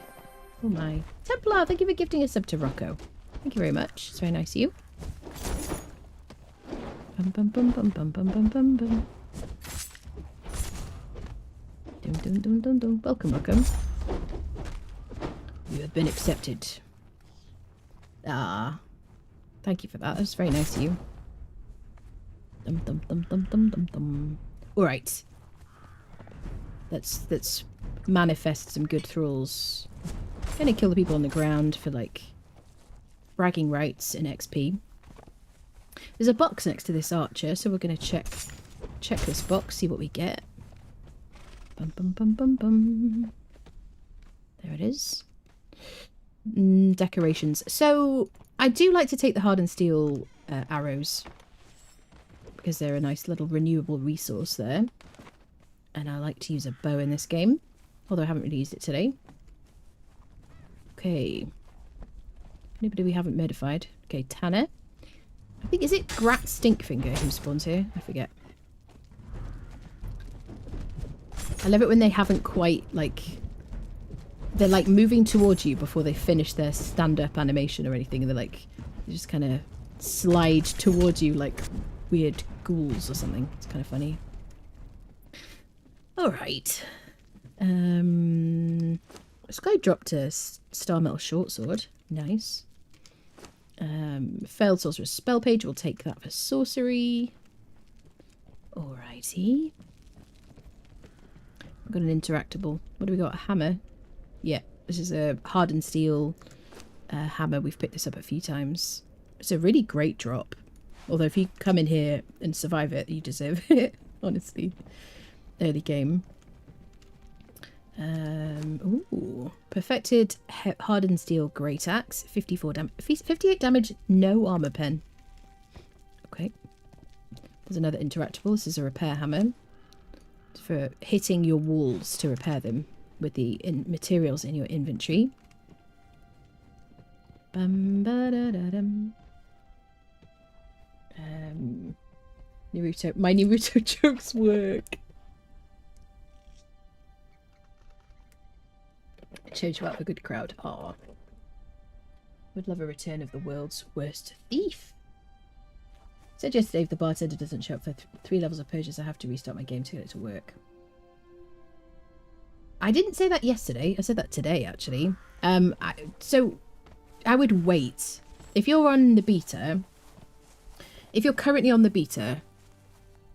Oh my. Templar, thank you for gifting a sub to Rocco. Thank you very much. It's very nice of you. Bum bum bum bum bum bum bum bum bum. Dum dum dum dum dum. Welcome, welcome. You have been accepted. Ah. Thank you for that. That was very nice of you. Dum dum dum dum dum dum dum. Alright. Let's manifest some good thralls. Gonna kill the people on the ground for like bragging rights and XP. There's a box next to this archer, so we're gonna check this box, see what we get. Bum bum bum bum bum. There it is. Decorations. So I do like to take the hardened steel arrows because they're a nice little renewable resource there. And I like to use a bow in this game, although I haven't really used it today. Okay. Anybody we haven't modified? Okay, Tanner. I think, is it Grat Stinkfinger who spawns here? I forget. I love it when they haven't quite, like... They're, like, moving towards you before they finish their stand-up animation or anything. And they're, like, they just kind of slide towards you like weird ghouls or something. It's kind of funny. Alright. This guy dropped a Star Metal Shortsword. Nice. Failed Sorcerer's Spell Page. We'll take that for sorcery. Alrighty. We've got an interactable. What do we got? A hammer. Yeah, this is a hardened steel hammer. We've picked this up a few times. It's a really great drop. Although if you come in here and survive it, you deserve it. Honestly. Early game. Ooh. Perfected hardened steel great axe. 58 damage, no armor pen. Okay. There's another interactable. This is a repair hammer. It's for hitting your walls to repair them with the materials in your inventory. Bum ba da da dum. Naruto. My Naruto jokes work. Change you out for a good crowd. Aw. Would love a return of the world's worst thief. Said yesterday if the bartender doesn't show up for 3 levels of purchase, I have to restart my game to get it to work. I didn't say that yesterday. I said that today, actually. So I would wait. If you're on the beta, if you're currently on the beta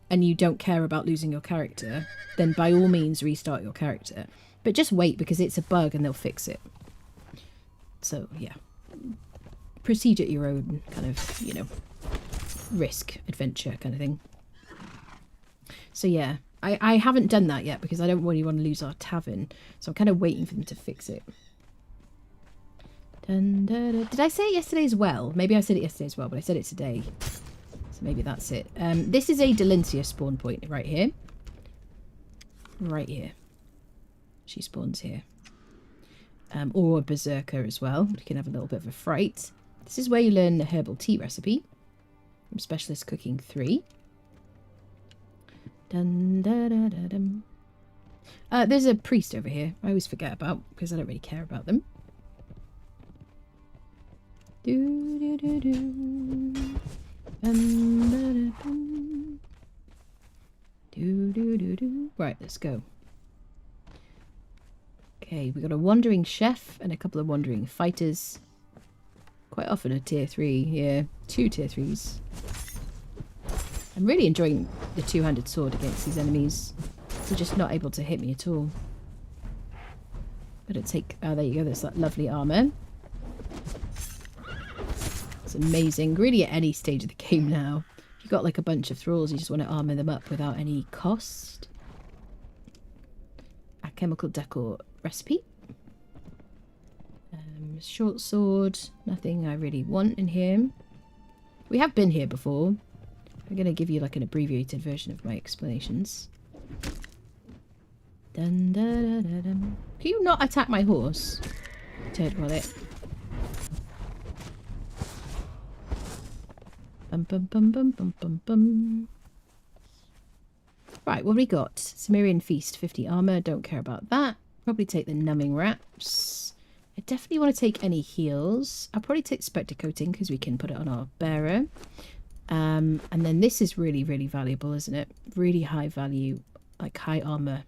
and you don't care about losing your character, then by all means restart your character. But just wait because it's a bug and they'll fix it. So, yeah. Proceed at your own kind of, you know, risk, adventure kind of thing. So, yeah. I haven't done that yet because I don't really want to lose our tavern. So I'm kind of waiting for them to fix it. Dun, dun, dun. Did I say it yesterday as well? Maybe I said it yesterday as well, but I said it today. So maybe that's it. This is a Delencia spawn point right here. Right here. She spawns here. Or a Berserker as well. You can have a little bit of a fright. This is where you learn the herbal tea recipe. From Specialist Cooking 3. Dun, da, da, da, dum. There's a priest over here. I always forget about because I don't really care about them. Do, do, do, do. Dun, da, da, dum. Do, do, do, do. Right, let's go. Okay, we got a wandering chef and a couple of wandering fighters. Quite often a tier 3, yeah. 2 tier 3s. I'm really enjoying the two-handed sword against these enemies. They're just not able to hit me at all. Better take... Oh, there you go. There's that lovely armour. amazing. Really at any stage of the game now. If you've got like a bunch of thralls, you just want to armour them up without any cost. A chemical decor recipe. Short sword. Nothing I really want in here. We have been here before. I'm going to give you like an abbreviated version of my explanations. Dun, dun, dun, dun. Can you not attack my horse? Turd wallet. Bum bum bum bum bum bum bum. Right, what have we got? Cimmerian Feast, 50 armor. Don't care about that. Probably take the numbing wraps. I definitely want to take any heals. I'll probably take Spectre Coating because we can put it on our bearer. And then this is really, really valuable, isn't it? Really high value, like high armor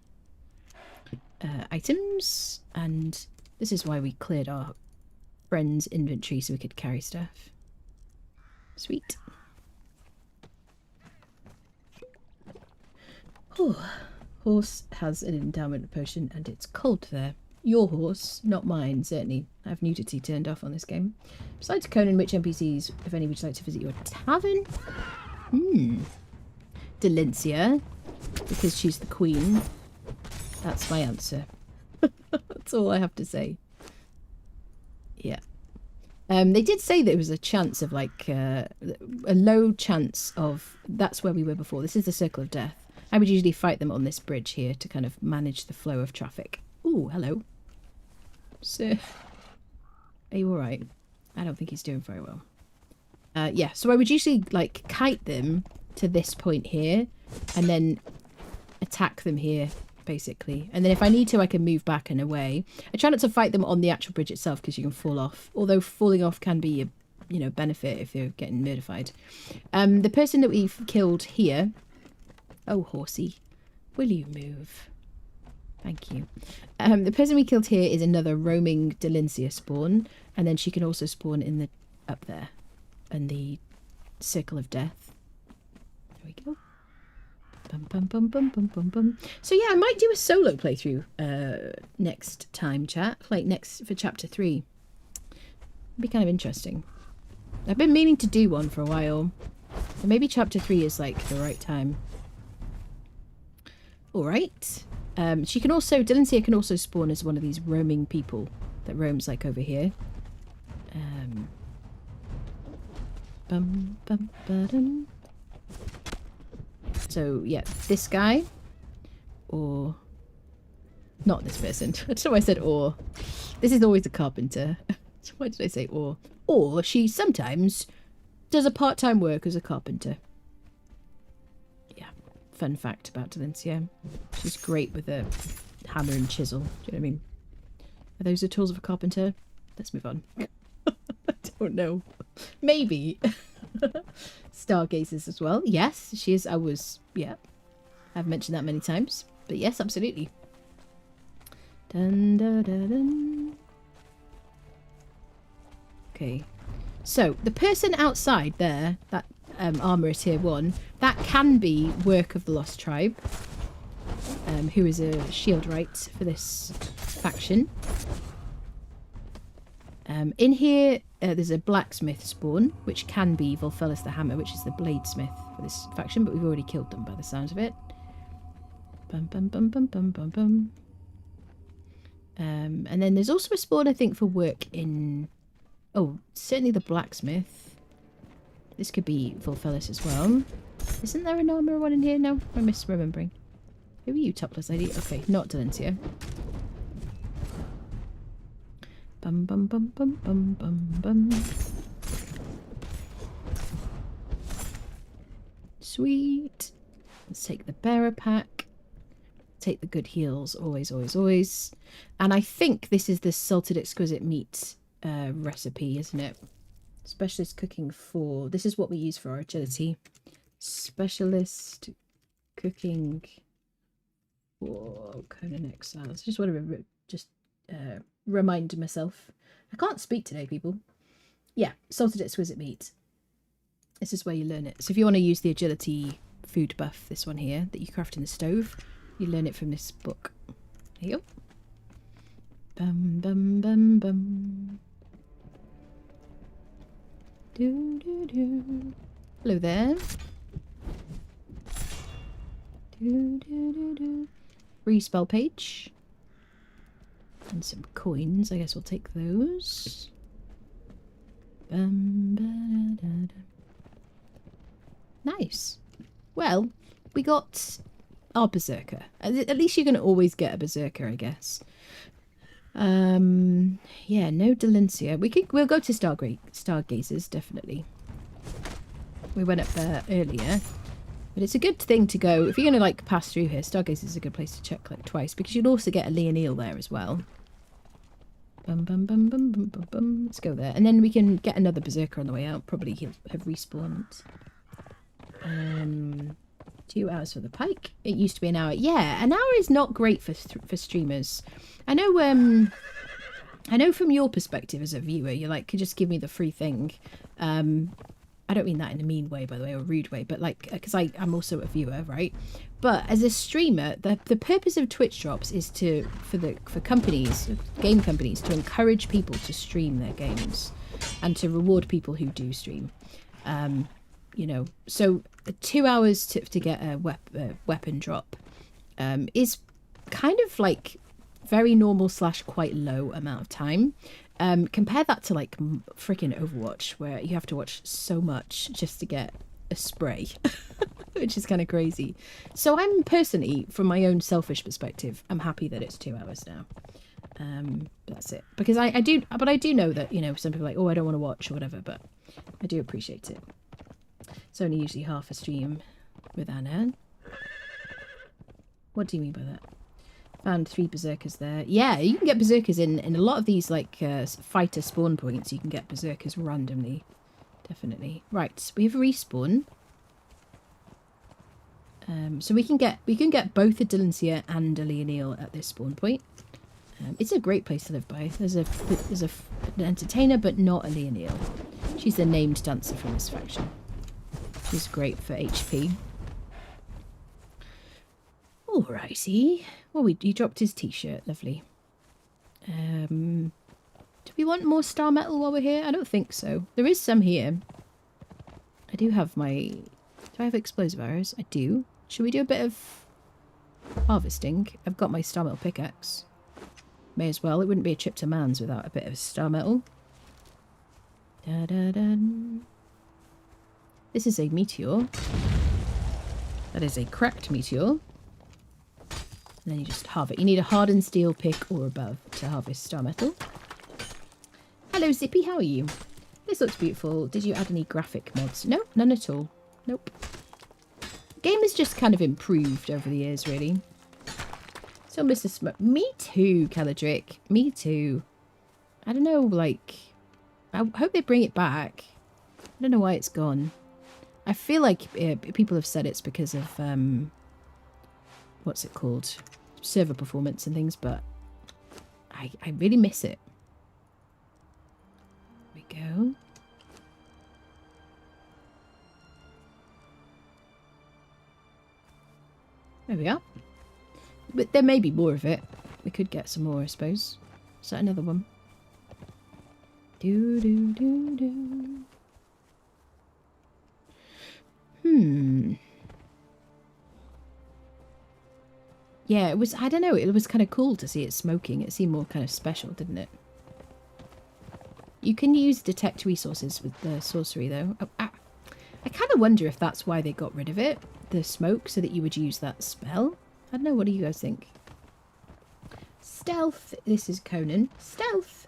items. And this is why we cleared our friend's inventory so we could carry stuff. Sweet. Oh, horse has an endowment potion and it's cold there. Your horse, not mine, certainly. I have nudity turned off on this game. Besides Conan, which NPCs, if any, would you like to visit your tavern? Delincia, because she's the queen. That's my answer. That's all I have to say. Yeah. They did say there was a chance of like a low chance of that's where we were before. This is the Circle of Death. I would usually fight them on this bridge here to kind of manage the flow of traffic. Ooh, hello. Sir. Are you alright? I don't think he's doing very well. Yeah, so I would usually like kite them to this point here and then attack them here, basically. And then if I need to, I can move back and away. I try not to fight them on the actual bridge itself because you can fall off. Although falling off can be a, you know, benefit if you're getting murdified. The person that we've killed here... Oh, horsey. Will you move? Thank you. The person we killed here is another roaming Delincia spawn. And then she can also spawn in the... up there. And the Circle of Death. There we go. Bum, bum, bum, bum, bum, bum, bum. So yeah, I might do a solo playthrough next time, chat. Like next for chapter 3. It'd be kind of interesting. I've been meaning to do one for a while. So maybe chapter 3 is like the right time. Alright. She can also, Delincia can also spawn as one of these roaming people that roams like over here. Bum, bum, ba-dum. So yeah, this guy, or not this person. I don't know why I said or. This is always a carpenter. Why did I say or? Or she sometimes does a part-time work as a carpenter. Yeah, fun fact about Delincia. She's great with a hammer and chisel. Do you know what I mean? Are those the tools of a carpenter? Let's move on. I don't know. Maybe. Stargazers as well. Yes, she is. I was, yeah. I've mentioned that many times. But yes, absolutely. Dun, dun, dun, dun. Okay. So, the person outside there, that armourer tier 1, that can be work of the Lost Tribe. Who is a shield right for this faction. In here, there's a blacksmith spawn, which can be Volcano the Hammer, which is the bladesmith for this faction, but we've already killed them by the sounds of it. Bum, bum, bum, bum, bum, bum, bum. And then there's also a spawn, I think, for work in... Oh, certainly the blacksmith. This could be Volcano as well. Isn't there an armor one in here? No, I'm misremembering. Who are you, topless lady? Okay, not Delincia. Bum bum bum bum bum bum bum. Sweet. Let's take the bearer pack. Take the good heals. Always, always, always. And I think this is the salted exquisite meat recipe, isn't it? Specialist cooking 4. This is what we use for our agility. Specialist cooking for Conan Exiles. Just want to remind myself. I can't speak today, people. Yeah, salted exquisite meat. This is where you learn it. So if you want to use the agility food buff, this one here, that you craft in the stove, you learn it from this book. There you go. Bum, bum, bum, bum. Do, do, do. Hello there. Do, do, do, do. Free spell page. And some coins. I guess we'll take those. Nice. Well, we got our berserker. At least you're going to always get a berserker, I guess. Yeah, no Delencia. We'll go to Stargazers, definitely. We went up there earlier. But it's a good thing to go, if you're going to like pass through here, Stargazers is a good place to check like twice, because you'll also get a Leonil there as well. Bum, bum, bum, bum, bum, bum, bum. Let's go there. And then we can get another berserker on the way out. Probably he'll have respawned. 2 hours for the pike. It used to be an hour. Yeah, an hour is not great for streamers. I know from your perspective as a viewer, you're like, just give me the free thing. I don't mean that in a mean way, by the way, or a rude way, but like, because I'm also a viewer, right? But as a streamer, the purpose of Twitch drops is for companies, game companies, to encourage people to stream their games and to reward people who do stream. You know, so 2 hours to get a weapon drop is kind of like very normal / quite low amount of time. Compare that to like freaking Overwatch, where you have to watch so much just to get a spray, which is kind of crazy. So I'm personally, from my own selfish perspective, I'm happy that it's 2 hours now. That's it, because I do know that, you know, some people are like, oh, I don't want to watch or whatever, but I do appreciate it. It's only usually half a stream with Anna. What do you mean by that? Found 3 berserkers there. Yeah, you can get berserkers in a lot of these like fighter spawn points. You can get berserkers randomly, definitely. Right, we have a respawn. So we can get both a Delencia and a Leonil at this spawn point. It's a great place to live by. There's an entertainer, but not a Leonil. She's the named dancer from this faction. She's great for HP. Alrighty. Well, he dropped his t-shirt. Lovely. Do we want more star metal while we're here? I don't think so. There is some here. I do have my... Do I have explosive arrows? I do. Should we do a bit of harvesting? I've got my star metal pickaxe. May as well. It wouldn't be a trip to Mans without a bit of star metal. Da-da-da. This is a meteor. That is a cracked meteor. And then you just harvest. You need a hardened steel pick or above to harvest star metal. Hello, Zippy. How are you? This looks beautiful. Did you add any graphic mods? No, none at all. Nope. The game has just kind of improved over the years, really. So, Mr. Smoke. Me too, Caladric. Me too. I don't know, like... I hope they bring it back. I don't know why it's gone. I feel like people have said it's because of... what's it called? Server performance and things, but I really miss it. There we go. There we are. But there may be more of it. We could get some more, I suppose. Is that another one? Do do do do. Yeah, it was, I don't know, it was kind of cool to see it smoking. It seemed more kind of special, didn't it? You can use detect resources with the sorcery, though. Oh, I kind of wonder if that's why they got rid of it, the smoke, so that you would use that spell. I don't know, what do you guys think? Stealth. This is Conan. Stealth.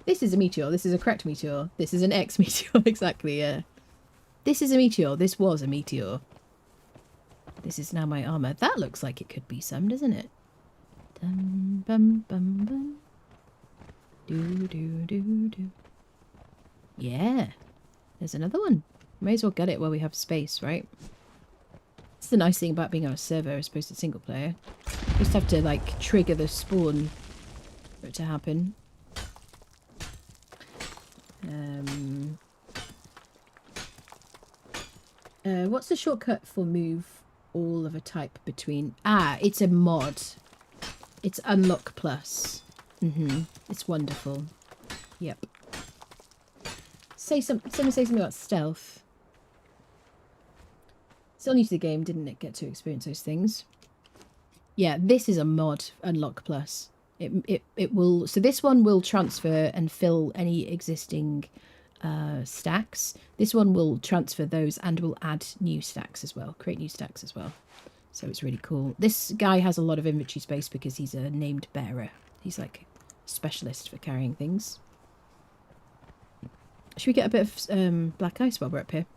This is a meteor. This is a correct meteor. This is an X meteor. Exactly, yeah. This is a meteor. This was a meteor. This is now my armor. That looks like it could be some, doesn't it? Dum, bum, bum, bum. Do, do, do, do. Yeah. There's another one. May as well get it while we have space, right? That's the nice thing about being on a server as opposed to single player. You just have to, like, trigger the spawn for it to happen. What's the shortcut for move all of a type between... Ah, it's a mod. It's Unlock Plus. It's wonderful. Yep. Someone say something about stealth. Still new to the game, didn't get to experience those things. Yeah, this is a mod, Unlock Plus. It will, so this one will transfer and fill any existing stacks. This one will transfer those and will add new stacks as well, create new stacks as well. So it's really cool. This guy has a lot of inventory space because he's a named bearer. He's like a specialist for carrying things. Should we get a bit of black ice while we're up here?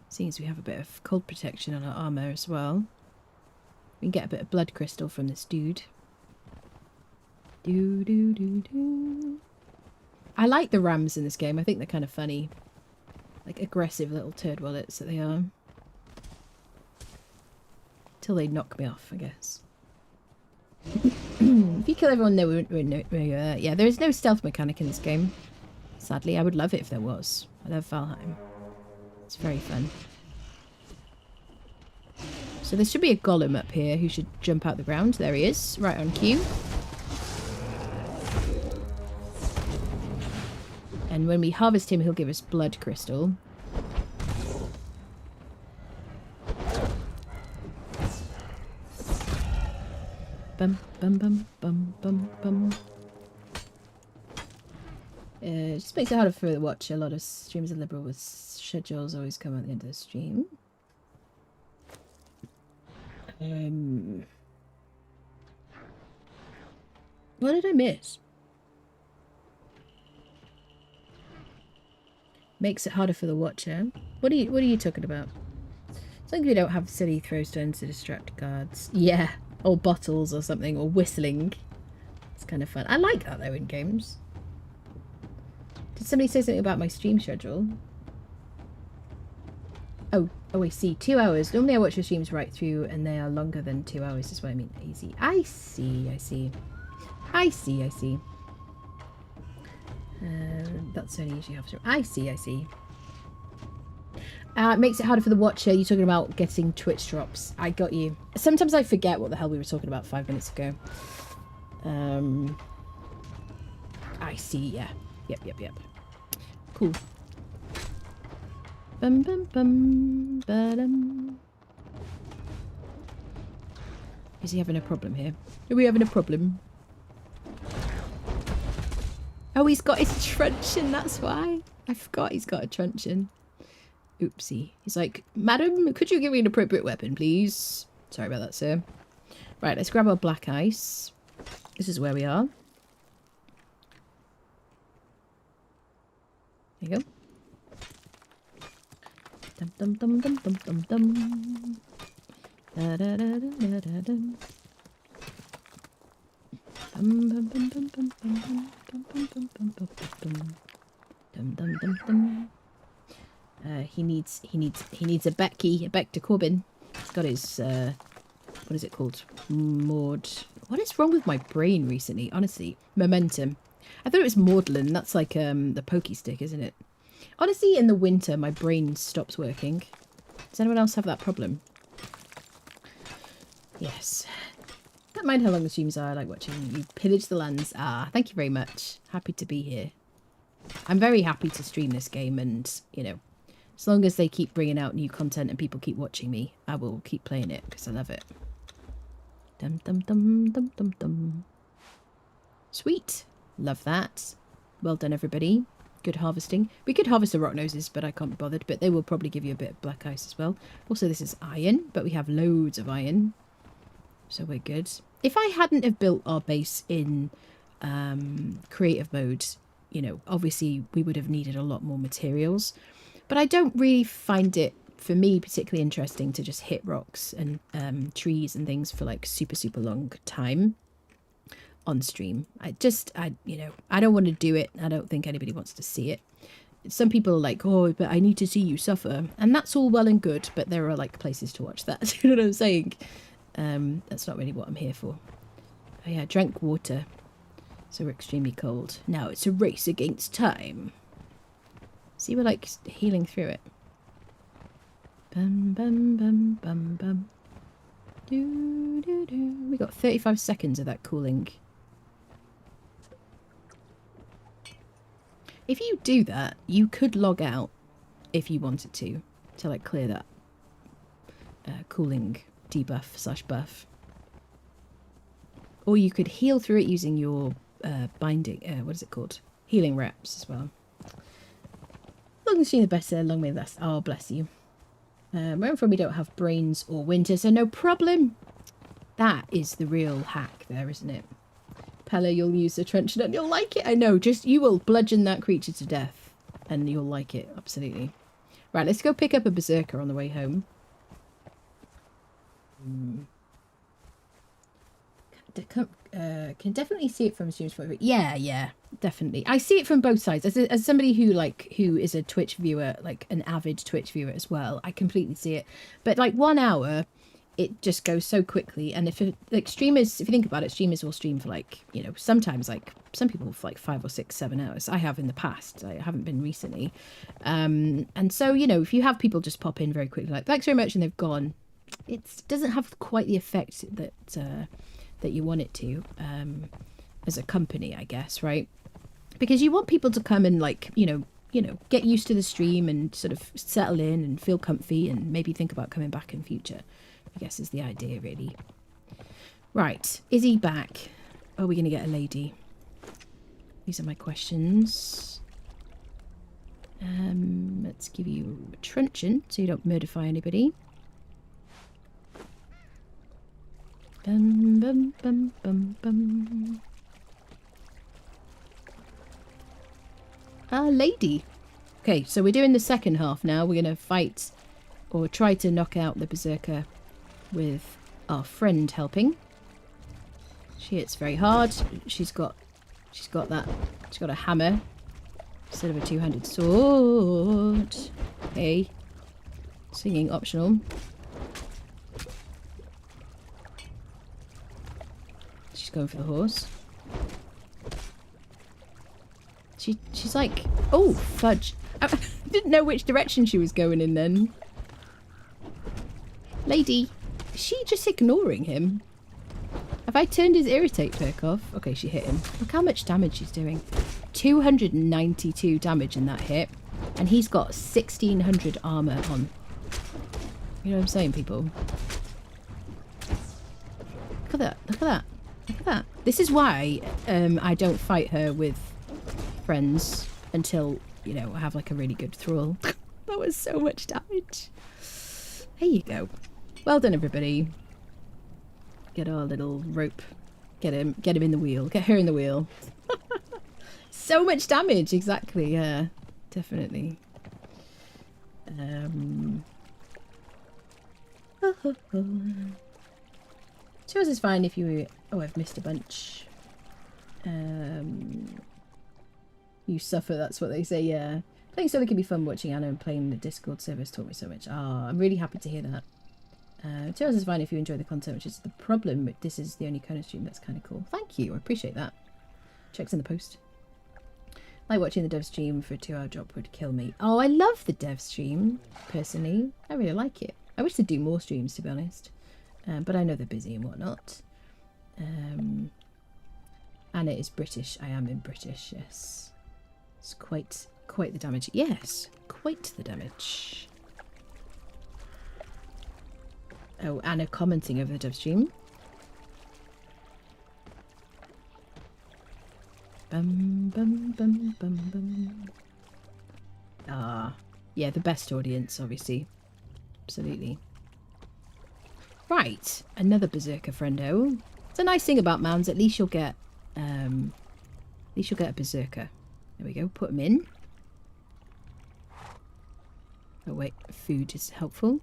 Seeing as we have a bit of cold protection on our armour as well. We can get a bit of blood crystal from this dude. I like the rams in this game. I think they're kind of funny. Like aggressive little turd wallets that they are. Till they knock me off, I guess. If you kill everyone, yeah, there is no stealth mechanic in this game. Sadly, I would love it if there was. I love Valheim. It's very fun. So there should be a golem up here who should jump out the ground. There he is, right on cue. And when we harvest him, he'll give us blood crystal. Bum, bum, bum, bum, bum, bum. It just makes it harder for the watcher. A lot of streamers are liberal with schedules, always come at the end of the stream. What did I miss? Makes it harder for the watcher. What are you talking about? As long as we don't have silly throw stones to distract guards. Yeah, or bottles or something, or whistling. It's kind of fun. I like that though in games. Did somebody say something about my stream schedule? Oh, I see. 2 hours. Normally I watch your streams right through and they are longer than 2 hours is what I mean. Easy. I see. That's only usually half. I see. It makes it harder for the watcher. You're talking about getting Twitch drops. I got you. Sometimes I forget what the hell we were talking about 5 minutes ago. I see, yeah. Yep. Cool. Bum bum bum ba-dum. Is he having a problem here? Are we having a problem? Oh, he's got his truncheon, that's why. I forgot he's got a truncheon. Oopsie. He's like, Madam, could you give me an appropriate weapon, please? Sorry about that, sir. Right, let's grab our black ice. This is where we are. There you go. Dum dum dum dum dum dum dum. Da da da da da dum. Bum bum bum bum bum bum bum bum bum bum bum bum. Dum dum dum dum. He needs a Becky, a Beck to Corbin. He's got his what is it called? Maud. What is wrong with my brain recently? Honestly, momentum. I thought it was maudlin. That's like the pokey stick, isn't it? Honestly, in the winter, my brain stops working. Does anyone else have that problem? Yes. Don't mind how long the streams are. I like watching you pillage the lands. Ah, thank you very much. Happy to be here. I'm very happy to stream this game and, you know, as long as they keep bringing out new content and people keep watching me, I will keep playing it because I love it. Dum dum dum dum dum dum. Sweet. Love that. Well done, everybody. Good harvesting. We could harvest the rock noses, but I can't be bothered. But they will probably give you a bit of black ice as well. Also, this is iron, but we have loads of iron. So we're good. If I hadn't have built our base in creative mode, you know, obviously we would have needed a lot more materials. But I don't really find it, for me, particularly interesting to just hit rocks and trees and things for like super, super long time on stream. You know, I don't want to do it. I don't think anybody wants to see it. Some people are like, oh, but I need to see you suffer. And that's all well and good, but there are like places to watch that. You know what I'm saying? That's not really what I'm here for. Oh yeah, I drank water. So we're extremely cold. Now it's a race against time. See, we're like healing through it. Bum bum bum bum bum. Do do do. We got 35 seconds of that cooling. If you do that, you could log out if you wanted to like clear that cooling debuff / buff. Or you could heal through it using your binding, what is it called? Healing reps as well. Long machine the better, long may the last. Oh, bless you. Where I'm from, we don't have brains or winter, so no problem. That is the real hack there, isn't it? Pella, you'll use the truncheon and you'll like it. I know, just you will bludgeon that creature to death and you'll like it, absolutely. Right, let's go pick up a berserker on the way home. Can definitely see it from a stream's point of view. Yeah, definitely. I see it from both sides. As somebody who is a Twitch viewer, like an avid Twitch viewer as well, I completely see it. But like 1 hour, it just goes so quickly. And if streamers, if you think about it, streamers will stream for like, you know, sometimes like some people for like 5 or 6, 7 hours. I have in the past. I haven't been recently. And so, you know, if you have people just pop in very quickly, like thanks very much, and they've gone, it doesn't have quite the effect that you want it to, as a company, I guess, right? Because you want people to come and like, you know, get used to the stream and sort of settle in and feel comfy and maybe think about coming back in future, I guess is the idea, really. Right, is he back? Are we going to get a lady? These are my questions. Let's give you a truncheon so you don't murderify anybody. Bum, bum, bum, bum, bum. Ah, lady. Okay, so we're doing the second half now. We're going to fight or try to knock out the berserker with our friend helping. She hits very hard. She's got a hammer instead of a two-handed sword. Okay. Singing optional. She's going for the horse. She's like, oh, fudge. I didn't know which direction she was going in then. Lady, is she just ignoring him? Have I turned his irritate perk off? Okay, she hit him. Look how much damage she's doing. 292 damage in that hit. And he's got 1600 armor on. You know what I'm saying, people? Look at that. Look at that. Look at that. This is why I don't fight her with friends until, you know, I have like a really good thrall. That was so much damage. There you go. Well done, everybody. Get our little rope. Get him in the wheel. Get her in the wheel. So much damage, exactly, yeah. Definitely. Yours is fine if you... Oh, I've missed a bunch. You suffer, that's what they say, yeah. Playing solo can be fun. Watching Anna and playing the Discord servers taught me so much. Ah, I'm really happy to hear that. 2 hours is fine if you enjoy the content, which is the problem. But this is the only Conan stream that's kind of cool. Thank you, I appreciate that. Checks in the post. Like watching the dev stream for a 2-hour drop would kill me. Oh, I love the dev stream, personally. I really like it. I wish they'd do more streams, to be honest. But I know they're busy and whatnot. Anna is British. I am in British, yes. It's quite the damage. Yes, quite the damage. Oh, Anna commenting over the dev stream. Bum, bum, bum, bum, bum. Ah, yeah, the best audience, obviously. Absolutely. Right, another berserker friendo. It's a nice thing about mounds. At least you'll get, a berserker. There we go. Put them in. Oh wait, food is helpful.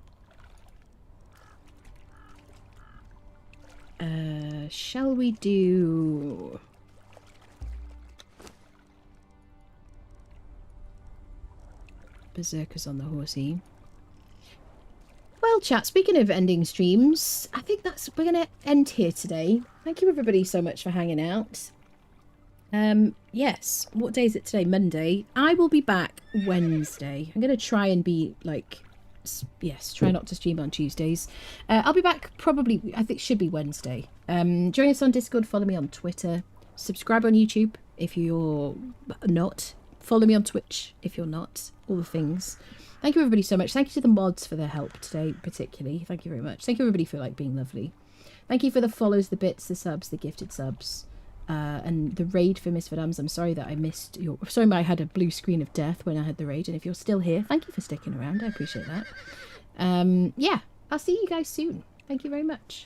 Shall we do... Berserkers on the horsey. Well, chat, speaking of ending streams, I think we're going to end here today. Thank you everybody so much for hanging out. Yes, what day is it today? Monday. I will be back Wednesday. I'm going to try and be like... Yes, try not to stream on Tuesdays. I'll be back probably, I think it should be Wednesday. Join us on Discord, follow me on Twitter, subscribe on YouTube if you're not Follow me on Twitch if you're not. All the things. Thank you everybody so much. Thank you to the mods for their help today, particularly. Thank you very much. Thank you everybody for like being lovely. Thank you for the follows, the bits, the subs, the gifted subs, and the raid for Miss Vidams. I'm sorry that I missed your. Sorry, I had a blue screen of death when I had the raid. And if you're still here, thank you for sticking around. I appreciate that. Yeah, I'll see you guys soon. Thank you very much.